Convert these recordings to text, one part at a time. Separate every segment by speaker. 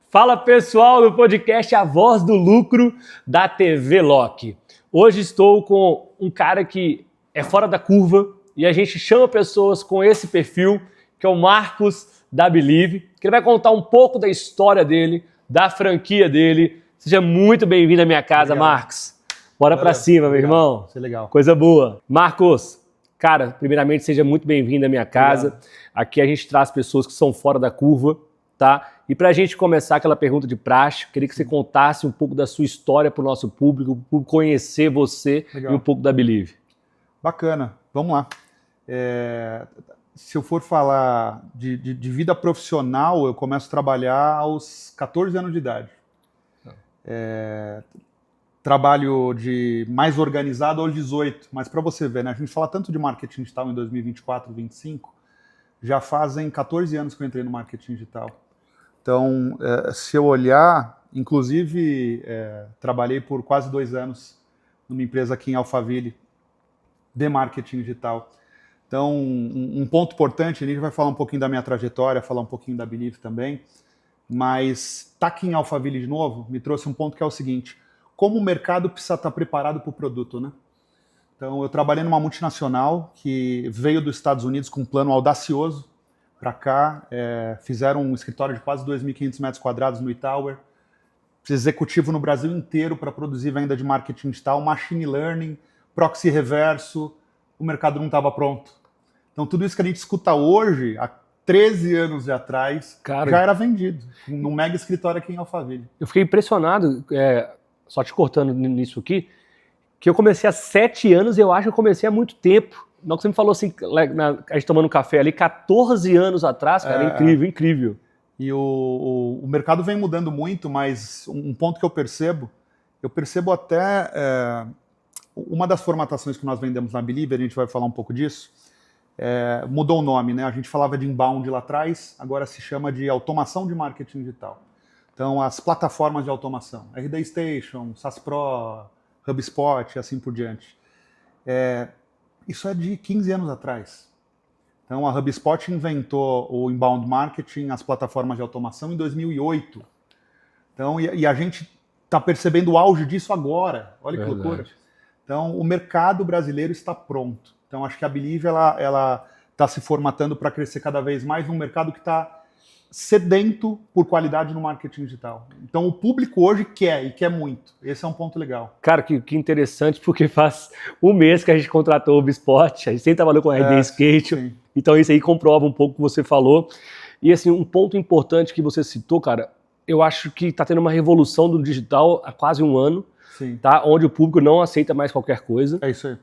Speaker 1: Fala pessoal do podcast A Voz do Lucro da TV Loki. Hoje estou com um cara que é fora da curva e a gente chama pessoas com esse perfil, que é o Marcos da Believe, que ele vai contar um pouco da história dele, da franquia dele. Seja muito bem-vindo à minha casa, obrigado. Marcos. Bora pra cima, meu irmão.
Speaker 2: Isso é legal.
Speaker 1: Coisa boa. Marcos, cara, primeiramente seja muito bem-vindo à minha casa. Obrigado. Aqui a gente traz pessoas que são fora da curva, tá? E pra gente começar aquela pergunta de praxe, queria que você contasse um pouco da sua história pro nosso público, por conhecer você legal. E um pouco da Believe.
Speaker 2: Bacana. Vamos lá. Se eu for falar de vida profissional, eu começo a trabalhar aos 14 anos de idade. Trabalho de mais organizado aos 18, mas para você ver, né? A gente fala tanto de marketing digital em 2024, 2025, já fazem 14 anos que eu entrei no marketing digital. Então, se eu olhar, inclusive trabalhei por quase 2 anos numa empresa aqui em Alphaville de marketing digital. Então, um ponto importante, a gente vai falar um pouquinho da minha trajetória, falar um pouquinho da Believe também, mas estar aqui em Alphaville de novo me trouxe um ponto que é o seguinte: como o mercado precisa estar preparado para o produto, né? Então, eu trabalhei numa multinacional que veio dos Estados Unidos com um plano audacioso para cá, fizeram um escritório de quase 2.500 metros quadrados no E-Tower, executivo no Brasil inteiro para produzir venda de marketing digital, machine learning, proxy reverso, o mercado não estava pronto. Então, tudo isso que a gente escuta hoje, há 13 anos atrás, cara, já era vendido, num mega escritório aqui em Alphaville.
Speaker 1: Eu fiquei impressionado, só te cortando nisso aqui, que eu comecei há 7 anos e eu acho que eu comecei há muito tempo. Não que você me falou assim, a gente tomando café ali, 14 anos atrás, cara, incrível, incrível.
Speaker 2: E o mercado vem mudando muito, mas um ponto que eu percebo até uma das formatações que nós vendemos na Believe, a gente vai falar um pouco disso, mudou o nome, né? A gente falava de inbound lá atrás, agora se chama de automação de marketing digital. Então, as plataformas de automação, RD Station, SaaS Pro, HubSpot e assim por diante. Isso é de 15 anos atrás. Então, a HubSpot inventou o inbound marketing, as plataformas de automação, em 2008. Então, e a gente está percebendo o auge disso agora. Olha que loucura. Então, o mercado brasileiro está pronto. Então, acho que a Believe ela está se formatando para crescer cada vez mais num mercado que está sedento por qualidade no marketing digital. Então, o público hoje quer muito. Esse é um ponto legal.
Speaker 1: Cara, que interessante, porque faz um mês que a gente contratou o HubSpot, a gente sempre trabalhou com a RD Skate, então isso aí comprova um pouco o que você falou. E assim, um ponto importante que você citou, cara, eu acho que está tendo uma revolução do digital há quase 1 ano, tá? Onde o público não aceita mais qualquer coisa.
Speaker 2: É isso aí.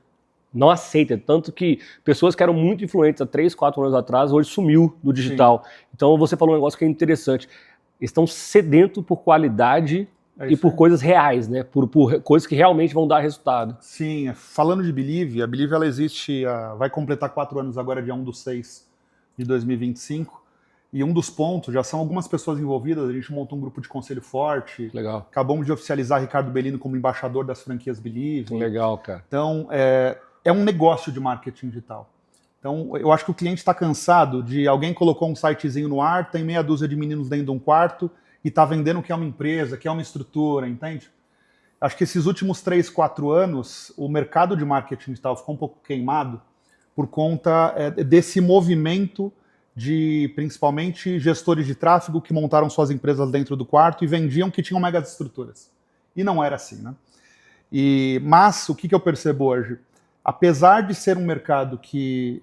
Speaker 1: Não aceita, tanto que pessoas que eram muito influentes há 3, 4 anos atrás, hoje sumiu do digital. Então você falou um negócio que é interessante. Eles estão sedentos por qualidade e por coisas reais, né? Por coisas que realmente vão dar resultado.
Speaker 2: Sim, falando de Believe, a Believe ela existe, vai completar 4 anos agora, dia 1/6 de 2025. E um dos pontos, já são algumas pessoas envolvidas, a gente montou um grupo de conselho forte.
Speaker 1: Legal.
Speaker 2: Acabamos de oficializar Ricardo Bellino como embaixador das franquias Believe.
Speaker 1: Legal, cara.
Speaker 2: Então, é um negócio de marketing digital. Então, eu acho que o cliente está cansado de alguém colocou um sitezinho no ar, tem meia dúzia de meninos dentro de um quarto e está vendendo que é uma empresa, que é uma estrutura, entende? Acho que esses últimos 3, 4 anos, o mercado de marketing digital ficou um pouco queimado por conta desse movimento de, principalmente, gestores de tráfego que montaram suas empresas dentro do quarto e vendiam que tinham megas estruturas. E não era assim, né? Mas o que eu percebo hoje? Apesar de ser um mercado que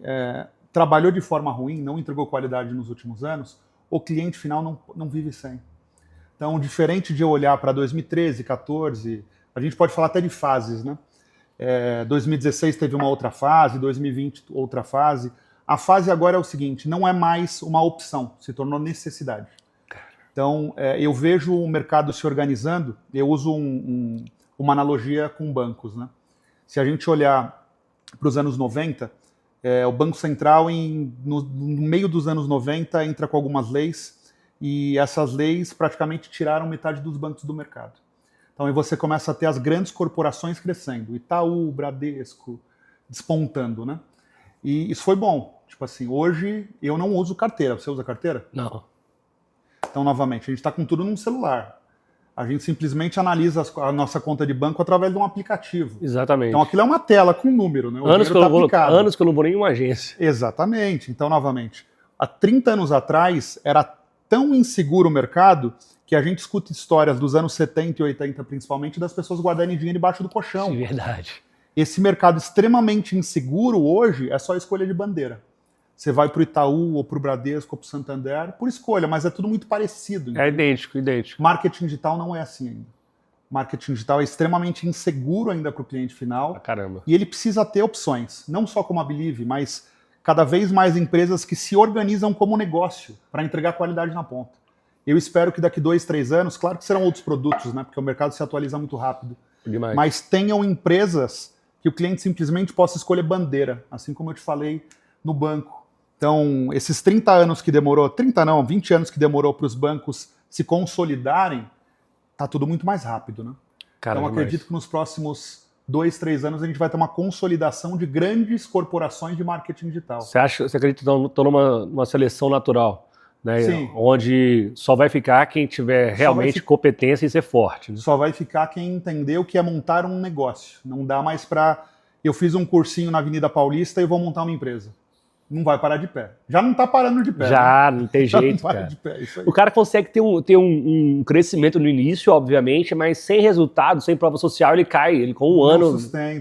Speaker 2: trabalhou de forma ruim, não entregou qualidade nos últimos anos, o cliente final não vive sem. Então, diferente de eu olhar para 2013, 2014, a gente pode falar até de fases, né? 2016 teve uma outra fase, 2020 outra fase. A fase agora é o seguinte, não é mais uma opção, se tornou necessidade. Então, eu vejo o mercado se organizando, eu uso uma analogia com bancos, né? Se a gente olhar para os anos 90, o Banco Central, no meio dos anos 90, entra com algumas leis, e essas leis praticamente tiraram metade dos bancos do mercado. Então aí você começa a ter as grandes corporações crescendo, Itaú, Bradesco, despontando, né? E isso foi bom. Tipo assim, hoje eu não uso carteira. Você usa carteira?
Speaker 1: Não.
Speaker 2: Então, novamente, a gente está com tudo num celular. A gente simplesmente analisa a nossa conta de banco através de um aplicativo.
Speaker 1: Exatamente.
Speaker 2: Então, aquilo é uma tela com um número, né?
Speaker 1: Anos que eu não vou nem em uma agência.
Speaker 2: Exatamente. Então, novamente, há 30 anos atrás, era tão inseguro o mercado que a gente escuta histórias dos anos 70 e 80, principalmente, das pessoas guardarem dinheiro debaixo do colchão.
Speaker 1: É verdade.
Speaker 2: Esse mercado extremamente inseguro hoje é só escolha de bandeira. Você vai para o Itaú, ou para o Bradesco, ou para o Santander, por escolha, mas é tudo muito parecido.
Speaker 1: É idêntico, idêntico.
Speaker 2: Marketing digital não é assim ainda. Marketing digital é extremamente inseguro ainda para o cliente final.
Speaker 1: Caramba.
Speaker 2: E ele precisa ter opções, não só como a Believe, mas cada vez mais empresas que se organizam como negócio para entregar qualidade na ponta. Eu espero que daqui 2, 3 anos, claro que serão outros produtos, né, porque o mercado se atualiza muito rápido,
Speaker 1: Demais.
Speaker 2: mas tenham empresas que o cliente simplesmente possa escolher bandeira, assim como eu te falei no banco. Então, esses 30 anos que demorou, 30 não, 20 anos que demorou para os bancos se consolidarem, tá tudo muito mais rápido, né? Então, acredito que nos próximos 2, 3 anos a gente vai ter uma consolidação de grandes corporações de marketing digital.
Speaker 1: Você acredita que estão numa seleção natural, né?
Speaker 2: Sim.
Speaker 1: Onde só vai ficar quem tiver realmente competência e ser forte, né?
Speaker 2: Só vai ficar quem entender o que é montar um negócio. Não dá mais para... Eu fiz um cursinho na Avenida Paulista e vou montar uma empresa. Não vai parar de pé. Já não está parando de pé.
Speaker 1: Já,
Speaker 2: né?
Speaker 1: não tem jeito,
Speaker 2: não para
Speaker 1: cara.
Speaker 2: de pé, isso aí.
Speaker 1: O cara consegue ter um crescimento no início, obviamente, mas sem resultado, sem prova social, ele cai. Ele com um ano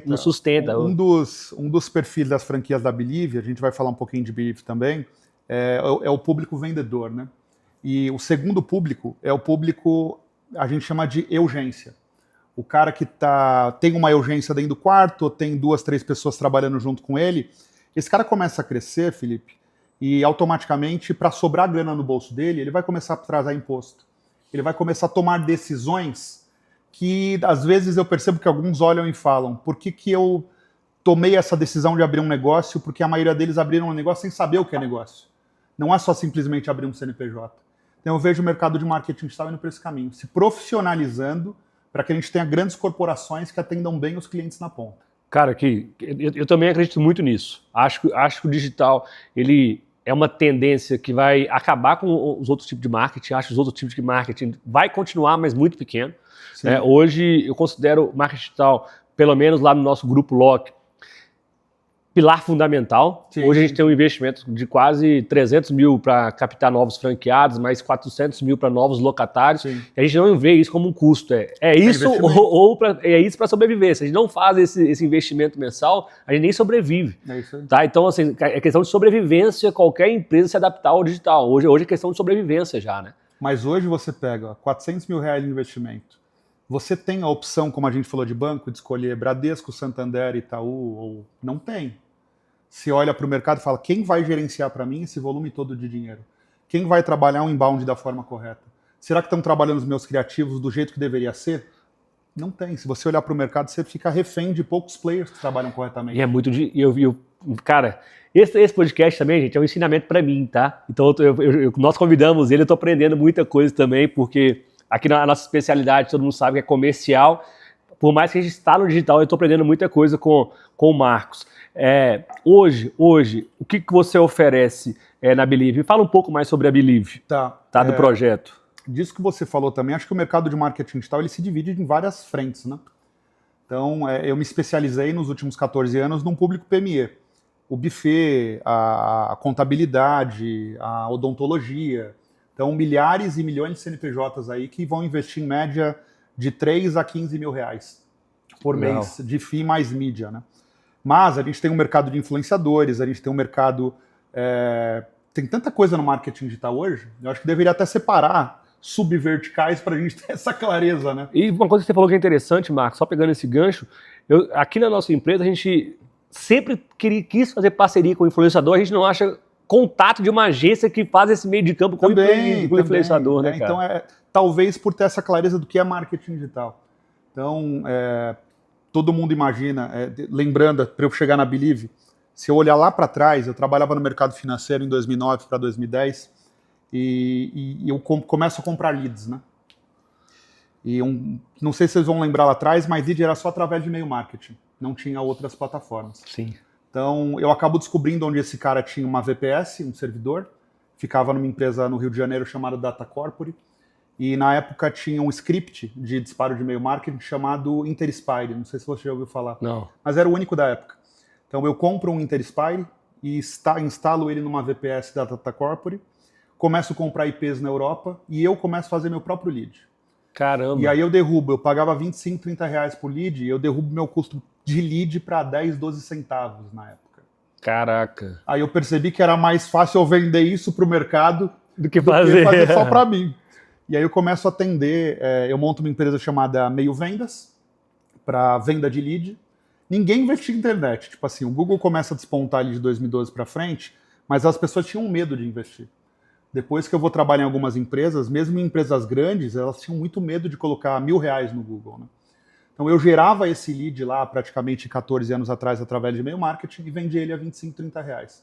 Speaker 1: não sustenta.
Speaker 2: Um dos perfis das franquias da Believe, a gente vai falar um pouquinho de Believe também, é o público vendedor, né? E o segundo público é o público, a gente chama de urgência. O cara que tem uma urgência dentro do quarto, ou tem 2, 3 pessoas trabalhando junto com ele. Esse cara começa a crescer, Felipe, e automaticamente, para sobrar grana no bolso dele, ele vai começar a trazer imposto. Ele vai começar a tomar decisões que, às vezes, eu percebo que alguns olham e falam: por que eu tomei essa decisão de abrir um negócio? Porque a maioria deles abriram um negócio sem saber o que é negócio. Não é só simplesmente abrir um CNPJ. Então, eu vejo o mercado de marketing digital indo por esse caminho, se profissionalizando para que a gente tenha grandes corporações que atendam bem os clientes na ponta.
Speaker 1: Cara, eu também acredito muito nisso. Acho que o digital ele é uma tendência que vai acabar com os outros tipos de marketing. Acho que os outros tipos de marketing vai continuar, mas muito pequeno. Hoje eu considero o marketing digital, pelo menos lá no nosso grupo LOC, pilar fundamental.
Speaker 2: Sim,
Speaker 1: hoje a gente tem um investimento de quase 300 mil para captar novos franqueados, mais 400 mil para novos locatários.
Speaker 2: Sim.
Speaker 1: E a gente não vê isso como um custo. É isso é isso para sobreviver. Se a gente não faz esse investimento mensal, a gente nem sobrevive.
Speaker 2: É isso aí.
Speaker 1: Tá? Então, assim, é questão de sobrevivência qualquer empresa se adaptar ao digital. Hoje é questão de sobrevivência já, né?
Speaker 2: Mas hoje você pega 400 mil reais de investimento. Você tem a opção, como a gente falou de banco, de escolher Bradesco, Santander, Itaú, ou não tem. Você olha para o mercado e fala: quem vai gerenciar para mim esse volume todo de dinheiro? Quem vai trabalhar um inbound da forma correta? Será que estão trabalhando os meus criativos do jeito que deveria ser? Não tem. Se você olhar para o mercado, você fica refém de poucos players que trabalham corretamente.
Speaker 1: E é muito... Cara, esse podcast também, gente, é um ensinamento para mim, tá? Então, nós convidamos ele, eu estou aprendendo muita coisa também, porque... Aqui na nossa especialidade, todo mundo sabe que é comercial. Por mais que a gente está no digital, eu estou aprendendo muita coisa com o Marcos. Hoje, o que você oferece na Believe? Me fala um pouco mais sobre a Believe, do projeto.
Speaker 2: Disso que você falou também, acho que o mercado de marketing digital ele se divide em várias frentes, né? Então, eu me especializei nos últimos 14 anos num público PME. O buffet, a contabilidade, a odontologia... Então, milhares e milhões de CNPJs aí que vão investir em média de 3 a 15 mil reais por mês de FII mais mídia, né? Mas a gente tem um mercado de influenciadores, a gente tem um mercado... tem tanta coisa no marketing digital hoje, eu acho que deveria até separar subverticais para a gente ter essa clareza, né?
Speaker 1: E uma coisa que você falou que é interessante, Marcos, só pegando esse gancho, aqui na nossa empresa a gente sempre quis fazer parceria com o influenciador, a gente não acha... contato de uma agência que faz esse meio de campo com o influenciador, né, cara?
Speaker 2: Então, talvez por ter essa clareza do que é marketing digital. Então, todo mundo imagina, lembrando, para eu chegar na Believe, se eu olhar lá para trás, eu trabalhava no mercado financeiro em 2009 para 2010, e eu começo a comprar leads, né? E não sei se vocês vão lembrar lá atrás, mas lead era só através de e-mail marketing, não tinha outras plataformas.
Speaker 1: Sim.
Speaker 2: Então, eu acabo descobrindo onde esse cara tinha uma VPS, um servidor, ficava numa empresa no Rio de Janeiro chamada Data Corpore, e na época tinha um script de disparo de e-mail marketing chamado InterSpire, não sei se você já ouviu falar.
Speaker 1: Não.
Speaker 2: Mas era o único da época. Então eu compro um InterSpire e instalo ele numa VPS da Data Corpore, começo a comprar IPs na Europa e eu começo a fazer meu próprio lead.
Speaker 1: Caramba.
Speaker 2: E aí eu pagava 25, 30 reais por lead e eu derrubo meu custo de lead para 10, 12 centavos na época.
Speaker 1: Caraca.
Speaker 2: Aí eu percebi que era mais fácil eu vender isso para o mercado
Speaker 1: Do que fazer
Speaker 2: só para mim. E aí eu começo a atender, eu monto uma empresa chamada Meio Vendas, para venda de lead. Ninguém investia em internet. Tipo assim, o Google começa a despontar ali de 2012 para frente, mas as pessoas tinham medo de investir. Depois que eu vou trabalhar em algumas empresas, mesmo em empresas grandes, elas tinham muito medo de colocar R$1.000 no Google, né? Então eu gerava esse lead lá praticamente 14 anos atrás através de e-mail marketing e vendia ele a 25, 30 reais.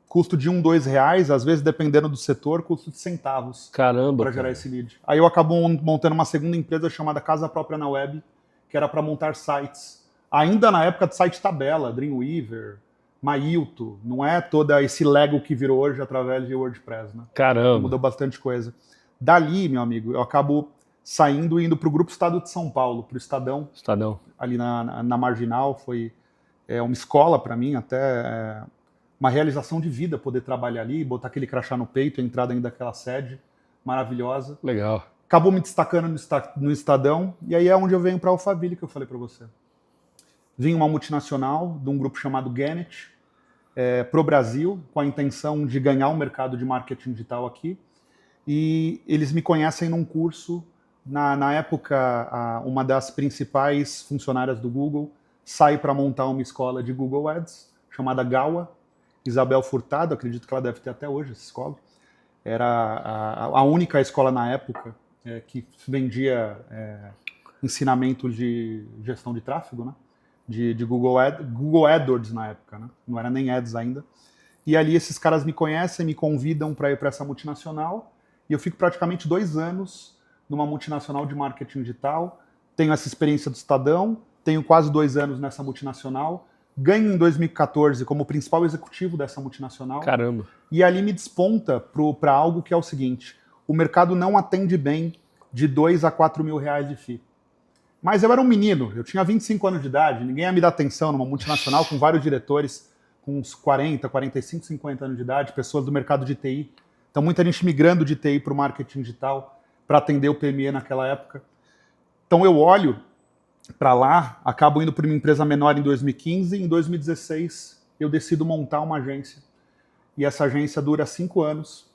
Speaker 2: Custo de R$1, R$2, às vezes dependendo do setor, custo de centavos.
Speaker 1: Caramba,
Speaker 2: para gerar
Speaker 1: cara.
Speaker 2: esse lead. Aí eu acabo montando uma segunda empresa chamada Casa Própria na Web, que era para montar sites. Ainda na época de site tabela, Dreamweaver, Mailto, não é todo esse Lego que virou hoje através de WordPress, né?
Speaker 1: Caramba.
Speaker 2: Mudou bastante coisa. Dali, meu amigo, eu acabo saindo e indo para o Grupo Estado de São Paulo, para o Estadão.
Speaker 1: Estadão.
Speaker 2: Ali na Marginal, foi uma escola para mim, até uma realização de vida poder trabalhar ali, botar aquele crachá no peito, entrar dentro daquela sede maravilhosa.
Speaker 1: Legal.
Speaker 2: Acabou me destacando no Estadão, e aí é onde eu venho para a Alphaville, que eu falei para você. Vim uma multinacional de um grupo chamado Gannett para o Brasil, com a intenção de ganhar um mercado de marketing digital aqui. E eles me conhecem num curso, na época, uma das principais funcionárias do Google sai para montar uma escola de Google Ads, chamada Gawa, Isabel Furtado, acredito que ela deve ter até hoje essa escola. Era a única escola na época que vendia ensinamento de gestão de tráfego, né? De Google AdWords na época, né? Não era nem Ads ainda. E ali esses caras me conhecem, me convidam para ir para essa multinacional, e eu fico praticamente 2 anos numa multinacional de marketing digital, tenho essa experiência do Estadão, tenho quase 2 anos nessa multinacional, ganho em 2014 como principal executivo dessa multinacional.
Speaker 1: Caramba.
Speaker 2: E ali me desponta para algo que é o seguinte: o mercado não atende bem de 2 a 4 mil reais de FII. Mas eu era um menino, eu tinha 25 anos de idade, ninguém ia me dar atenção numa multinacional com vários diretores com uns 40, 45, 50 anos de idade, pessoas do mercado de TI. Então muita gente migrando de TI para o marketing digital para atender o PME naquela época. Então eu olho para lá, acabo indo para uma empresa menor em 2015, e em 2016 eu decido montar uma agência. E essa agência dura 5 anos.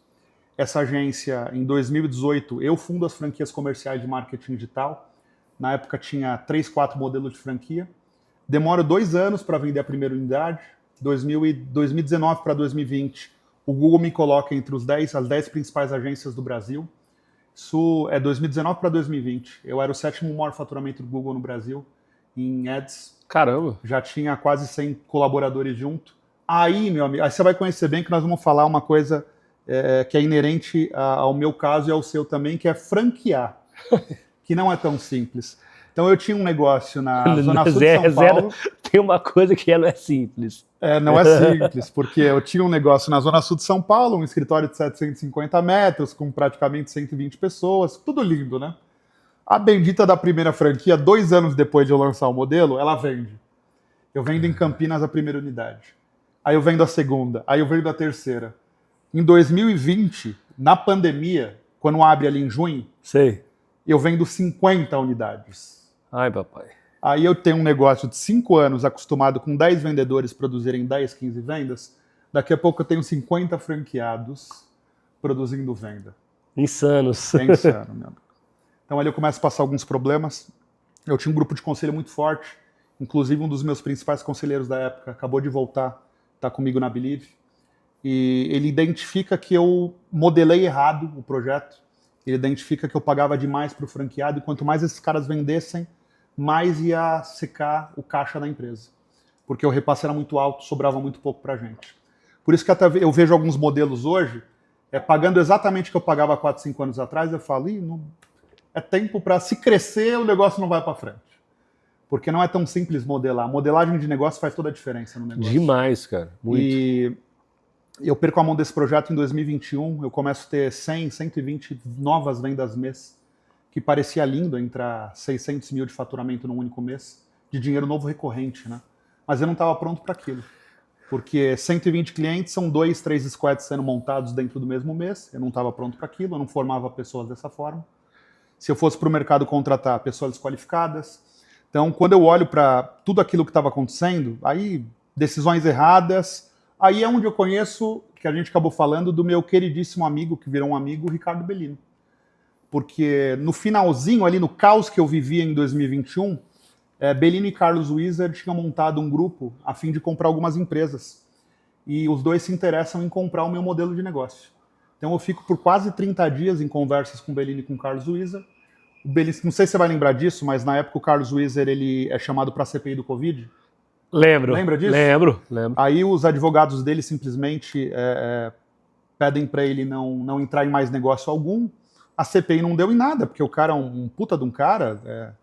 Speaker 2: Essa agência, em 2018, eu fundo as franquias comerciais de marketing digital. Na época tinha 3, 4 modelos de franquia. Demoro 2 anos para vender a primeira unidade. 2019 para 2020, o Google me coloca entre as 10 principais agências do Brasil. Isso é 2019 para 2020. Eu era o 7º maior faturamento do Google no Brasil, em Ads.
Speaker 1: Caramba.
Speaker 2: Já tinha quase 100 colaboradores junto. Aí, meu amigo, aí você vai conhecer bem que nós vamos falar uma coisa que é inerente ao meu caso e ao seu também, que é franquear, que não é tão simples. Então eu tinha um negócio na Zona Sul de São Paulo.
Speaker 1: Tem uma coisa que não é simples.
Speaker 2: Não é simples, porque eu tinha um negócio na Zona Sul de São Paulo, um escritório de 750 metros, com praticamente 120 pessoas, tudo lindo, né? A bendita da primeira franquia, 2 anos depois de eu lançar o modelo, ela vende. Eu vendo em Campinas a primeira unidade. Aí eu vendo a segunda, aí eu vendo a terceira. Em 2020, na pandemia, quando abre ali em junho,
Speaker 1: sei,
Speaker 2: eu vendo 50 unidades.
Speaker 1: Ai, papai.
Speaker 2: Aí eu tenho um negócio de 5 anos acostumado com 10 vendedores produzirem 10, 15 vendas. Daqui a pouco eu tenho 50 franqueados produzindo venda.
Speaker 1: Insanos.
Speaker 2: É insano, meu amigo. Então ali eu começo a passar alguns problemas. Eu tinha um grupo de conselho muito forte. Inclusive um dos meus principais conselheiros da época acabou de voltar, está comigo na Believe. E ele identifica que eu modelei errado o projeto. Ele identifica que eu pagava demais para o franqueado. E quanto mais esses caras vendessem, mais ia secar o caixa da empresa. Porque o repasse era muito alto, sobrava muito pouco para a gente. Por isso que até eu vejo alguns modelos hoje, pagando exatamente o que eu pagava 4, 5 anos atrás, eu falo, é tempo para se crescer, o negócio não vai para frente. Porque não é tão simples modelar. Modelagem de negócio faz toda a diferença no negócio.
Speaker 1: Demais, cara. Muito.
Speaker 2: E Eu perco a mão desse projeto em 2021, eu começo a ter 100, 120 novas vendas mês, que parecia lindo entrar 600 mil de faturamento num único mês, de dinheiro novo recorrente, né? Mas eu não estava pronto para aquilo, porque 120 clientes são 2, 3 squads sendo montados dentro do mesmo mês, eu não estava pronto para aquilo, eu não formava pessoas dessa forma. Se eu fosse para o mercado contratar pessoas desqualificadas. Então, quando eu olho para tudo aquilo que estava acontecendo, aí decisões erradas, aí é onde eu conheço, que a gente acabou falando, do meu queridíssimo amigo, que virou um amigo, Ricardo Bellino. Porque no finalzinho, ali no caos que eu vivia em 2021, Bellino e Carlos Wizard tinham montado um grupo a fim de comprar algumas empresas. E os dois se interessam em comprar o meu modelo de negócio. Então eu fico por quase 30 dias em conversas com o Bellino e com o Carlos Wizard. O Bellino, não sei se você vai lembrar disso, mas na época o Carlos Wizard ele é chamado para a CPI do Covid.
Speaker 1: Lembro.
Speaker 2: Lembra disso?
Speaker 1: Lembro.
Speaker 2: Aí os advogados dele simplesmente pedem para ele não entrar em mais negócio algum. A CPI não deu em nada, porque o cara é um puta de um cara.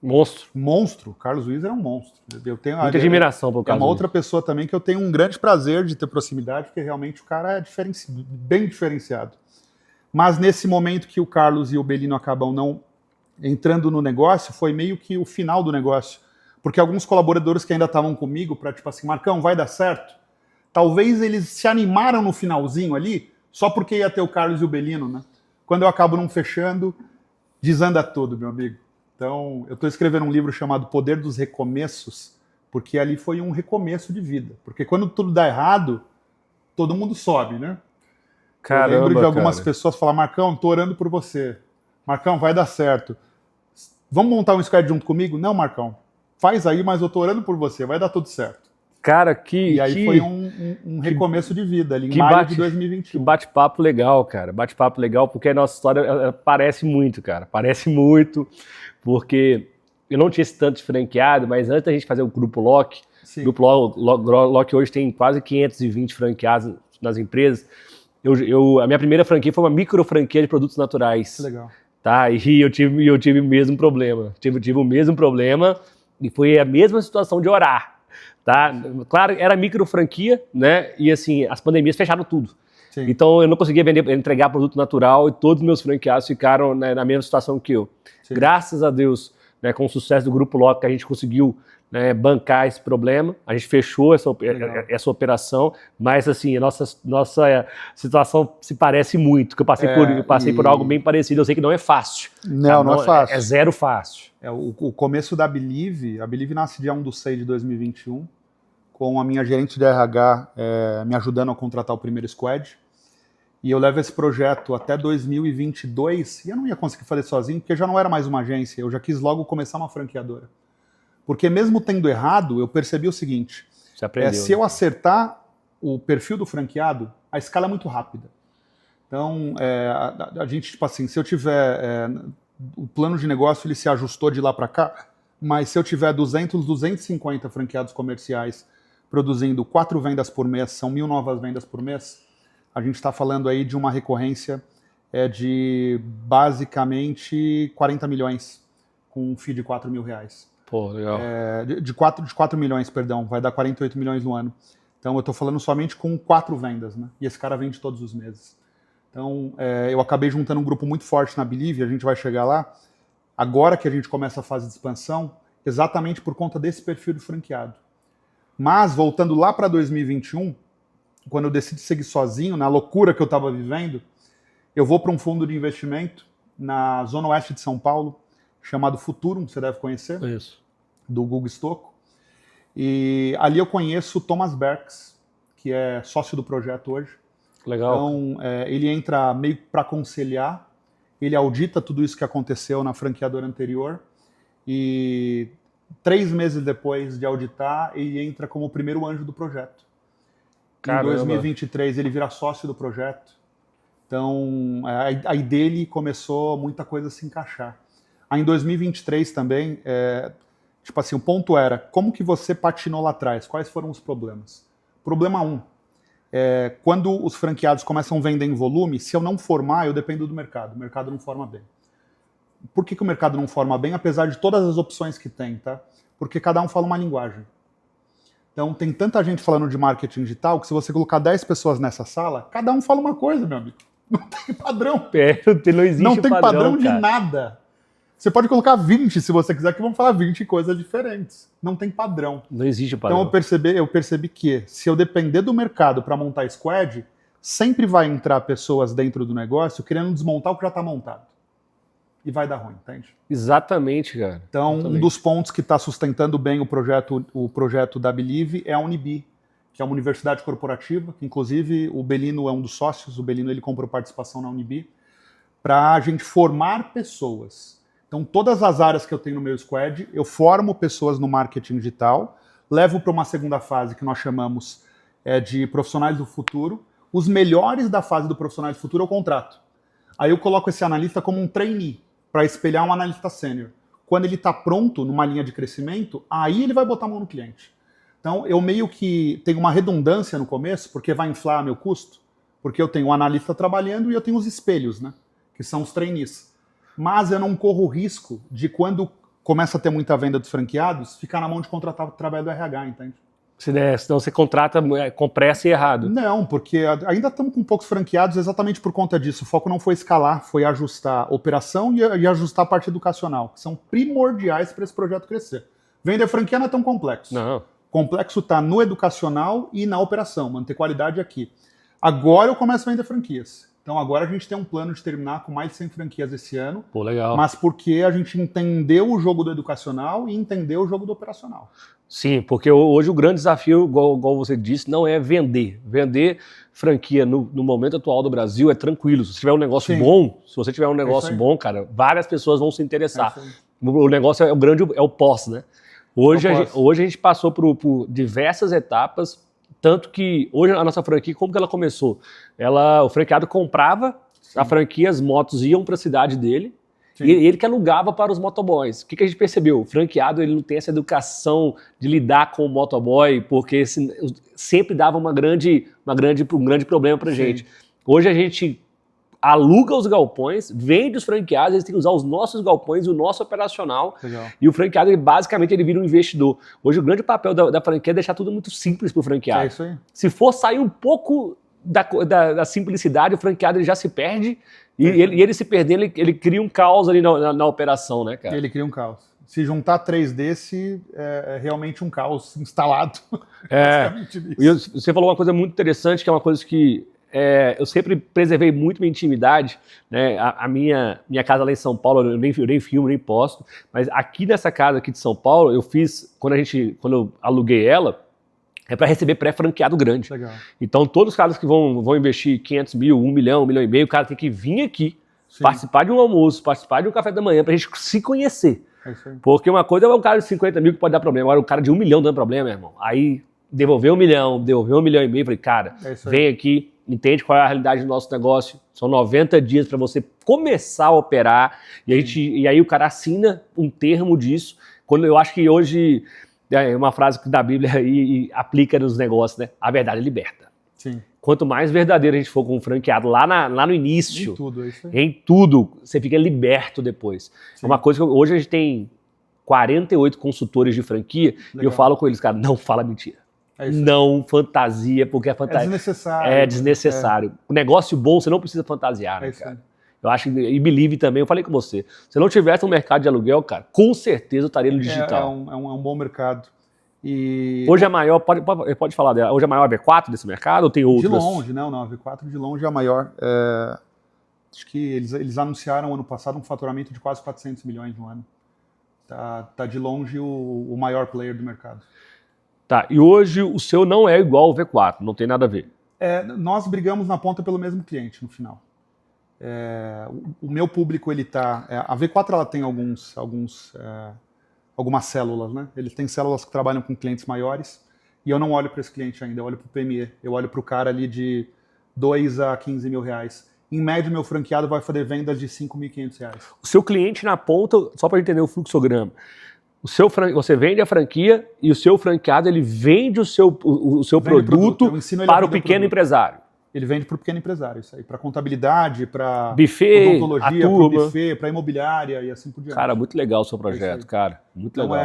Speaker 1: Monstro.
Speaker 2: Monstro. O Carlos Wizard é um monstro. Eu tenho
Speaker 1: muita admiração pelo Carlos.
Speaker 2: É uma outra pessoa também que eu tenho um grande prazer de ter proximidade, porque realmente o cara é bem diferenciado. Mas nesse momento que o Carlos e o Bellino acabam não entrando no negócio, foi meio que o final do negócio. Porque alguns colaboradores que ainda estavam comigo, para tipo assim, Marcão, vai dar certo? Talvez eles se animaram no finalzinho ali, só porque ia ter o Carlos e o Bellino, né? Quando eu acabo não fechando, desanda tudo, meu amigo. Então, eu estou escrevendo um livro chamado Poder dos Recomeços, porque ali foi um recomeço de vida. Porque quando tudo dá errado, todo mundo sobe, né?
Speaker 1: Caramba,
Speaker 2: eu lembro de algumas cara.
Speaker 1: pessoas
Speaker 2: falar, Marcão, tô orando por você. Marcão, vai dar certo. Vamos montar um squad junto comigo? Não, Marcão. Faz aí, mas eu tô orando por você, vai dar tudo certo.
Speaker 1: Cara,
Speaker 2: E aí foi um recomeço de vida ali, em maio de 2021.
Speaker 1: Que bate-papo legal, cara. Bate-papo legal, porque a nossa história parece muito, cara. Parece muito, porque eu não tinha esse tanto de franqueado, mas antes da gente fazer o Grupo Lock, o Grupo Lock hoje tem quase 520 franqueados nas empresas. A minha primeira franquia foi uma micro franquia de produtos naturais.
Speaker 2: Legal.
Speaker 1: Tá? E eu tive o mesmo problema. Tive o mesmo problema e foi a mesma situação de orar. Tá? Claro, era micro franquia, né? E assim, as pandemias fecharam tudo.
Speaker 2: Sim.
Speaker 1: Então eu não conseguia entregar produto natural e todos os meus franqueados ficaram, né, na mesma situação que eu. Sim. Graças a Deus, né, com o sucesso do Grupo Lock, que a gente conseguiu, né, bancar esse problema, a gente fechou essa operação, mas assim, a nossa situação se parece muito, que eu passei por algo bem parecido, eu sei que não é fácil.
Speaker 2: Não é fácil.
Speaker 1: É zero fácil.
Speaker 2: O começo da Believe, a Believe nasce dia 1 de 6 de 2021, com a minha gerente de RH me ajudando a contratar o primeiro squad, e eu levo esse projeto até 2022, e eu não ia conseguir fazer sozinho, porque já não era mais uma agência, eu já quis logo começar uma franqueadora. Porque mesmo tendo errado, eu percebi o seguinte,
Speaker 1: você aprendeu,
Speaker 2: se eu acertar o perfil do franqueado, a escala é muito rápida. Então, a gente, tipo assim, se eu tiver... o plano de negócio ele se ajustou de lá para cá, mas se eu tiver 250 franqueados comerciais produzindo 4 vendas por mês, são 1.000 novas vendas por mês, a gente está falando aí de uma recorrência de basicamente 40 milhões, com um FII de 4 mil reais.
Speaker 1: Pô, legal.
Speaker 2: De 4 milhões, perdão, vai dar 48 milhões no ano. Então eu estou falando somente com 4 vendas, né? E esse cara vende todos os meses. Então eu acabei juntando um grupo muito forte na Believe, a gente vai chegar lá, agora que a gente começa a fase de expansão, exatamente por conta desse perfil de franqueado. Mas, voltando lá para 2021, quando eu decidi seguir sozinho, na loucura que eu estava vivendo, eu vou para um fundo de investimento na zona oeste de São Paulo, chamado Futurum, você deve conhecer,
Speaker 1: Isso.
Speaker 2: do Guga Stocco. E ali eu conheço o Thomas Berks, que é sócio do projeto hoje.
Speaker 1: Legal.
Speaker 2: Então, ele entra meio para aconselhar, ele audita tudo isso que aconteceu na franqueadora anterior e 3 meses depois de auditar, ele entra como o primeiro anjo do projeto.
Speaker 1: Caramba.
Speaker 2: Em 2023, ele vira sócio do projeto. Então, aí dele começou muita coisa a se encaixar. Aí em 2023 também, tipo assim, o ponto era, como que você patinou lá atrás? Quais foram os problemas? Problema 1, quando os franqueados começam a vender em volume, se eu não formar, eu dependo do mercado. O mercado não forma bem. Por que o mercado não forma bem, apesar de todas as opções que tem, tá? Porque cada um fala uma linguagem. Então, tem tanta gente falando de marketing digital que se você colocar 10 pessoas nessa sala, cada um fala uma coisa, meu amigo. Não tem padrão.
Speaker 1: Não existe
Speaker 2: não tem padrão de
Speaker 1: cara.
Speaker 2: nada. Você pode colocar 20 se você quiser, que vão falar 20 coisas diferentes. Não tem padrão.
Speaker 1: Não existe padrão.
Speaker 2: Então eu percebi que se eu depender do mercado para montar squad, sempre vai entrar pessoas dentro do negócio querendo desmontar o que já está montado. E vai dar ruim, entende?
Speaker 1: Exatamente, cara.
Speaker 2: Então,
Speaker 1: Exatamente.
Speaker 2: Um dos pontos que está sustentando bem o projeto da Believe é a Unibi, que é uma universidade corporativa, que inclusive o Belino é um dos sócios, o Belino ele comprou participação na Unibi, para a gente formar pessoas. Então, todas as áreas que eu tenho no meu squad, eu formo pessoas no marketing digital, levo para uma segunda fase que nós chamamos de profissionais do futuro. Os melhores da fase do profissionais do futuro eu contrato. Aí eu coloco esse analista como um trainee, para espelhar um analista sênior. Quando ele está pronto numa linha de crescimento, aí ele vai botar a mão no cliente. Então, eu meio que tenho uma redundância no começo, porque vai inflar meu custo, porque eu tenho um analista trabalhando e eu tenho os espelhos, né? Que são os trainees. Mas eu não corro o risco de, quando começa a ter muita venda dos franqueados, ficar na mão de contratar através do RH, entende?
Speaker 1: Senão você contrata com pressa e errado.
Speaker 2: Não, porque ainda estamos com poucos franqueados exatamente por conta disso. O foco não foi escalar, foi ajustar a operação e ajustar a parte educacional, que são primordiais para esse projeto crescer. Vender franquia não é tão complexo.
Speaker 1: Não.
Speaker 2: Complexo está no educacional e na operação, manter qualidade aqui. Agora eu começo a vender franquias. Então agora a gente tem um plano de terminar com mais de 100 franquias esse ano.
Speaker 1: Pô, legal.
Speaker 2: Mas porque a gente entendeu o jogo do educacional e entendeu o jogo do operacional.
Speaker 1: Sim, porque hoje o grande desafio, igual você disse, não é vender. Vender franquia no momento atual do Brasil é tranquilo. Se você tiver um negócio bom, se você tiver um negócio bom, cara, várias pessoas vão se interessar. O negócio é o pós, né? Hoje a gente passou por diversas etapas, tanto que hoje a nossa franquia, como que ela começou? O franqueado comprava a franquia, as motos iam para a cidade dele, e ele que alugava para os motoboys. O que a gente percebeu? O franqueado ele não tem essa educação de lidar com o motoboy, porque sempre dava um grande problema para a gente. Hoje a gente aluga os galpões, vende os franqueados, eles têm que usar os nossos galpões, o nosso operacional. Legal. E o franqueado, basicamente, ele vira um investidor. Hoje o grande papel da franquia é deixar tudo muito simples para o franqueado.
Speaker 2: É isso aí.
Speaker 1: Se for sair um pouco da simplicidade, o franqueado ele já se perde, e ele se perdendo, ele cria um caos ali na operação, né, cara?
Speaker 2: Ele cria um caos. Se juntar 3 desse, é realmente um caos instalado.
Speaker 1: Basicamente isso. E você falou uma coisa muito interessante, que é uma coisa que eu sempre preservei muito minha intimidade, né? A minha casa lá em São Paulo, eu nem filmo, nem posto, mas aqui nessa casa aqui de São Paulo, eu fiz, quando eu aluguei ela, é para receber pré-franqueado grande. Legal. Então todos os caras que vão investir 500 mil, 1 milhão, 1 milhão e meio, o cara tem que vir aqui, participar de um almoço, participar de um café da manhã, pra gente se conhecer. Porque uma coisa é um cara de 50 mil que pode dar problema, agora o cara de 1 milhão dando problema, meu irmão. Aí devolver 1 milhão, devolver 1 milhão e meio, falei, cara, vem aqui, entende qual é a realidade do nosso negócio, são 90 dias para você começar a operar, e aí o cara assina um termo disso, quando eu acho que hoje, é uma frase da Bíblia e aplica nos negócios, né? A verdade liberta. Sim. Quanto mais verdadeiro a gente for com um franqueado lá no início, em tudo, você fica liberto depois. É uma coisa que hoje a gente tem 48 consultores de franquia, e eu falo com eles, cara, não fala mentira. Não fantasia, porque a fantasia é desnecessário. O negócio bom, você não precisa fantasiar, né, cara? Eu acho que, e Believe também, eu falei com você, se eu não tivesse um mercado de aluguel, cara, com certeza eu estaria no digital.
Speaker 2: É um bom mercado. E
Speaker 1: hoje é maior, pode falar dela, hoje é maior a V4 desse mercado ou tem outras?
Speaker 2: De longe, não, a V4 de longe é a maior. Acho que eles anunciaram ano passado um faturamento de quase 400 milhões no ano. Tá de longe o maior player do mercado.
Speaker 1: Tá, e hoje o seu não é igual ao V4, não tem nada a ver.
Speaker 2: Nós brigamos na ponta pelo mesmo cliente no final. O meu público, ele tá... a V4 ela tem algumas células, né? Eles têm células que trabalham com clientes maiores, e eu não olho para esse cliente ainda, eu olho para o PME, eu olho para o cara ali de 2 a 15 mil reais. Em média, meu franqueado vai fazer vendas de 5.500 reais. O
Speaker 1: seu cliente na ponta, só para entender o fluxograma, você vende a franquia e o seu franqueado ele vende o seu produto para o pequeno empresário.
Speaker 2: Ele vende para o pequeno empresário, isso aí, para contabilidade, para
Speaker 1: buffet,
Speaker 2: odontologia, para buffet, para imobiliária e assim por diante.
Speaker 1: Cara, muito legal o seu projeto, cara. Muito legal.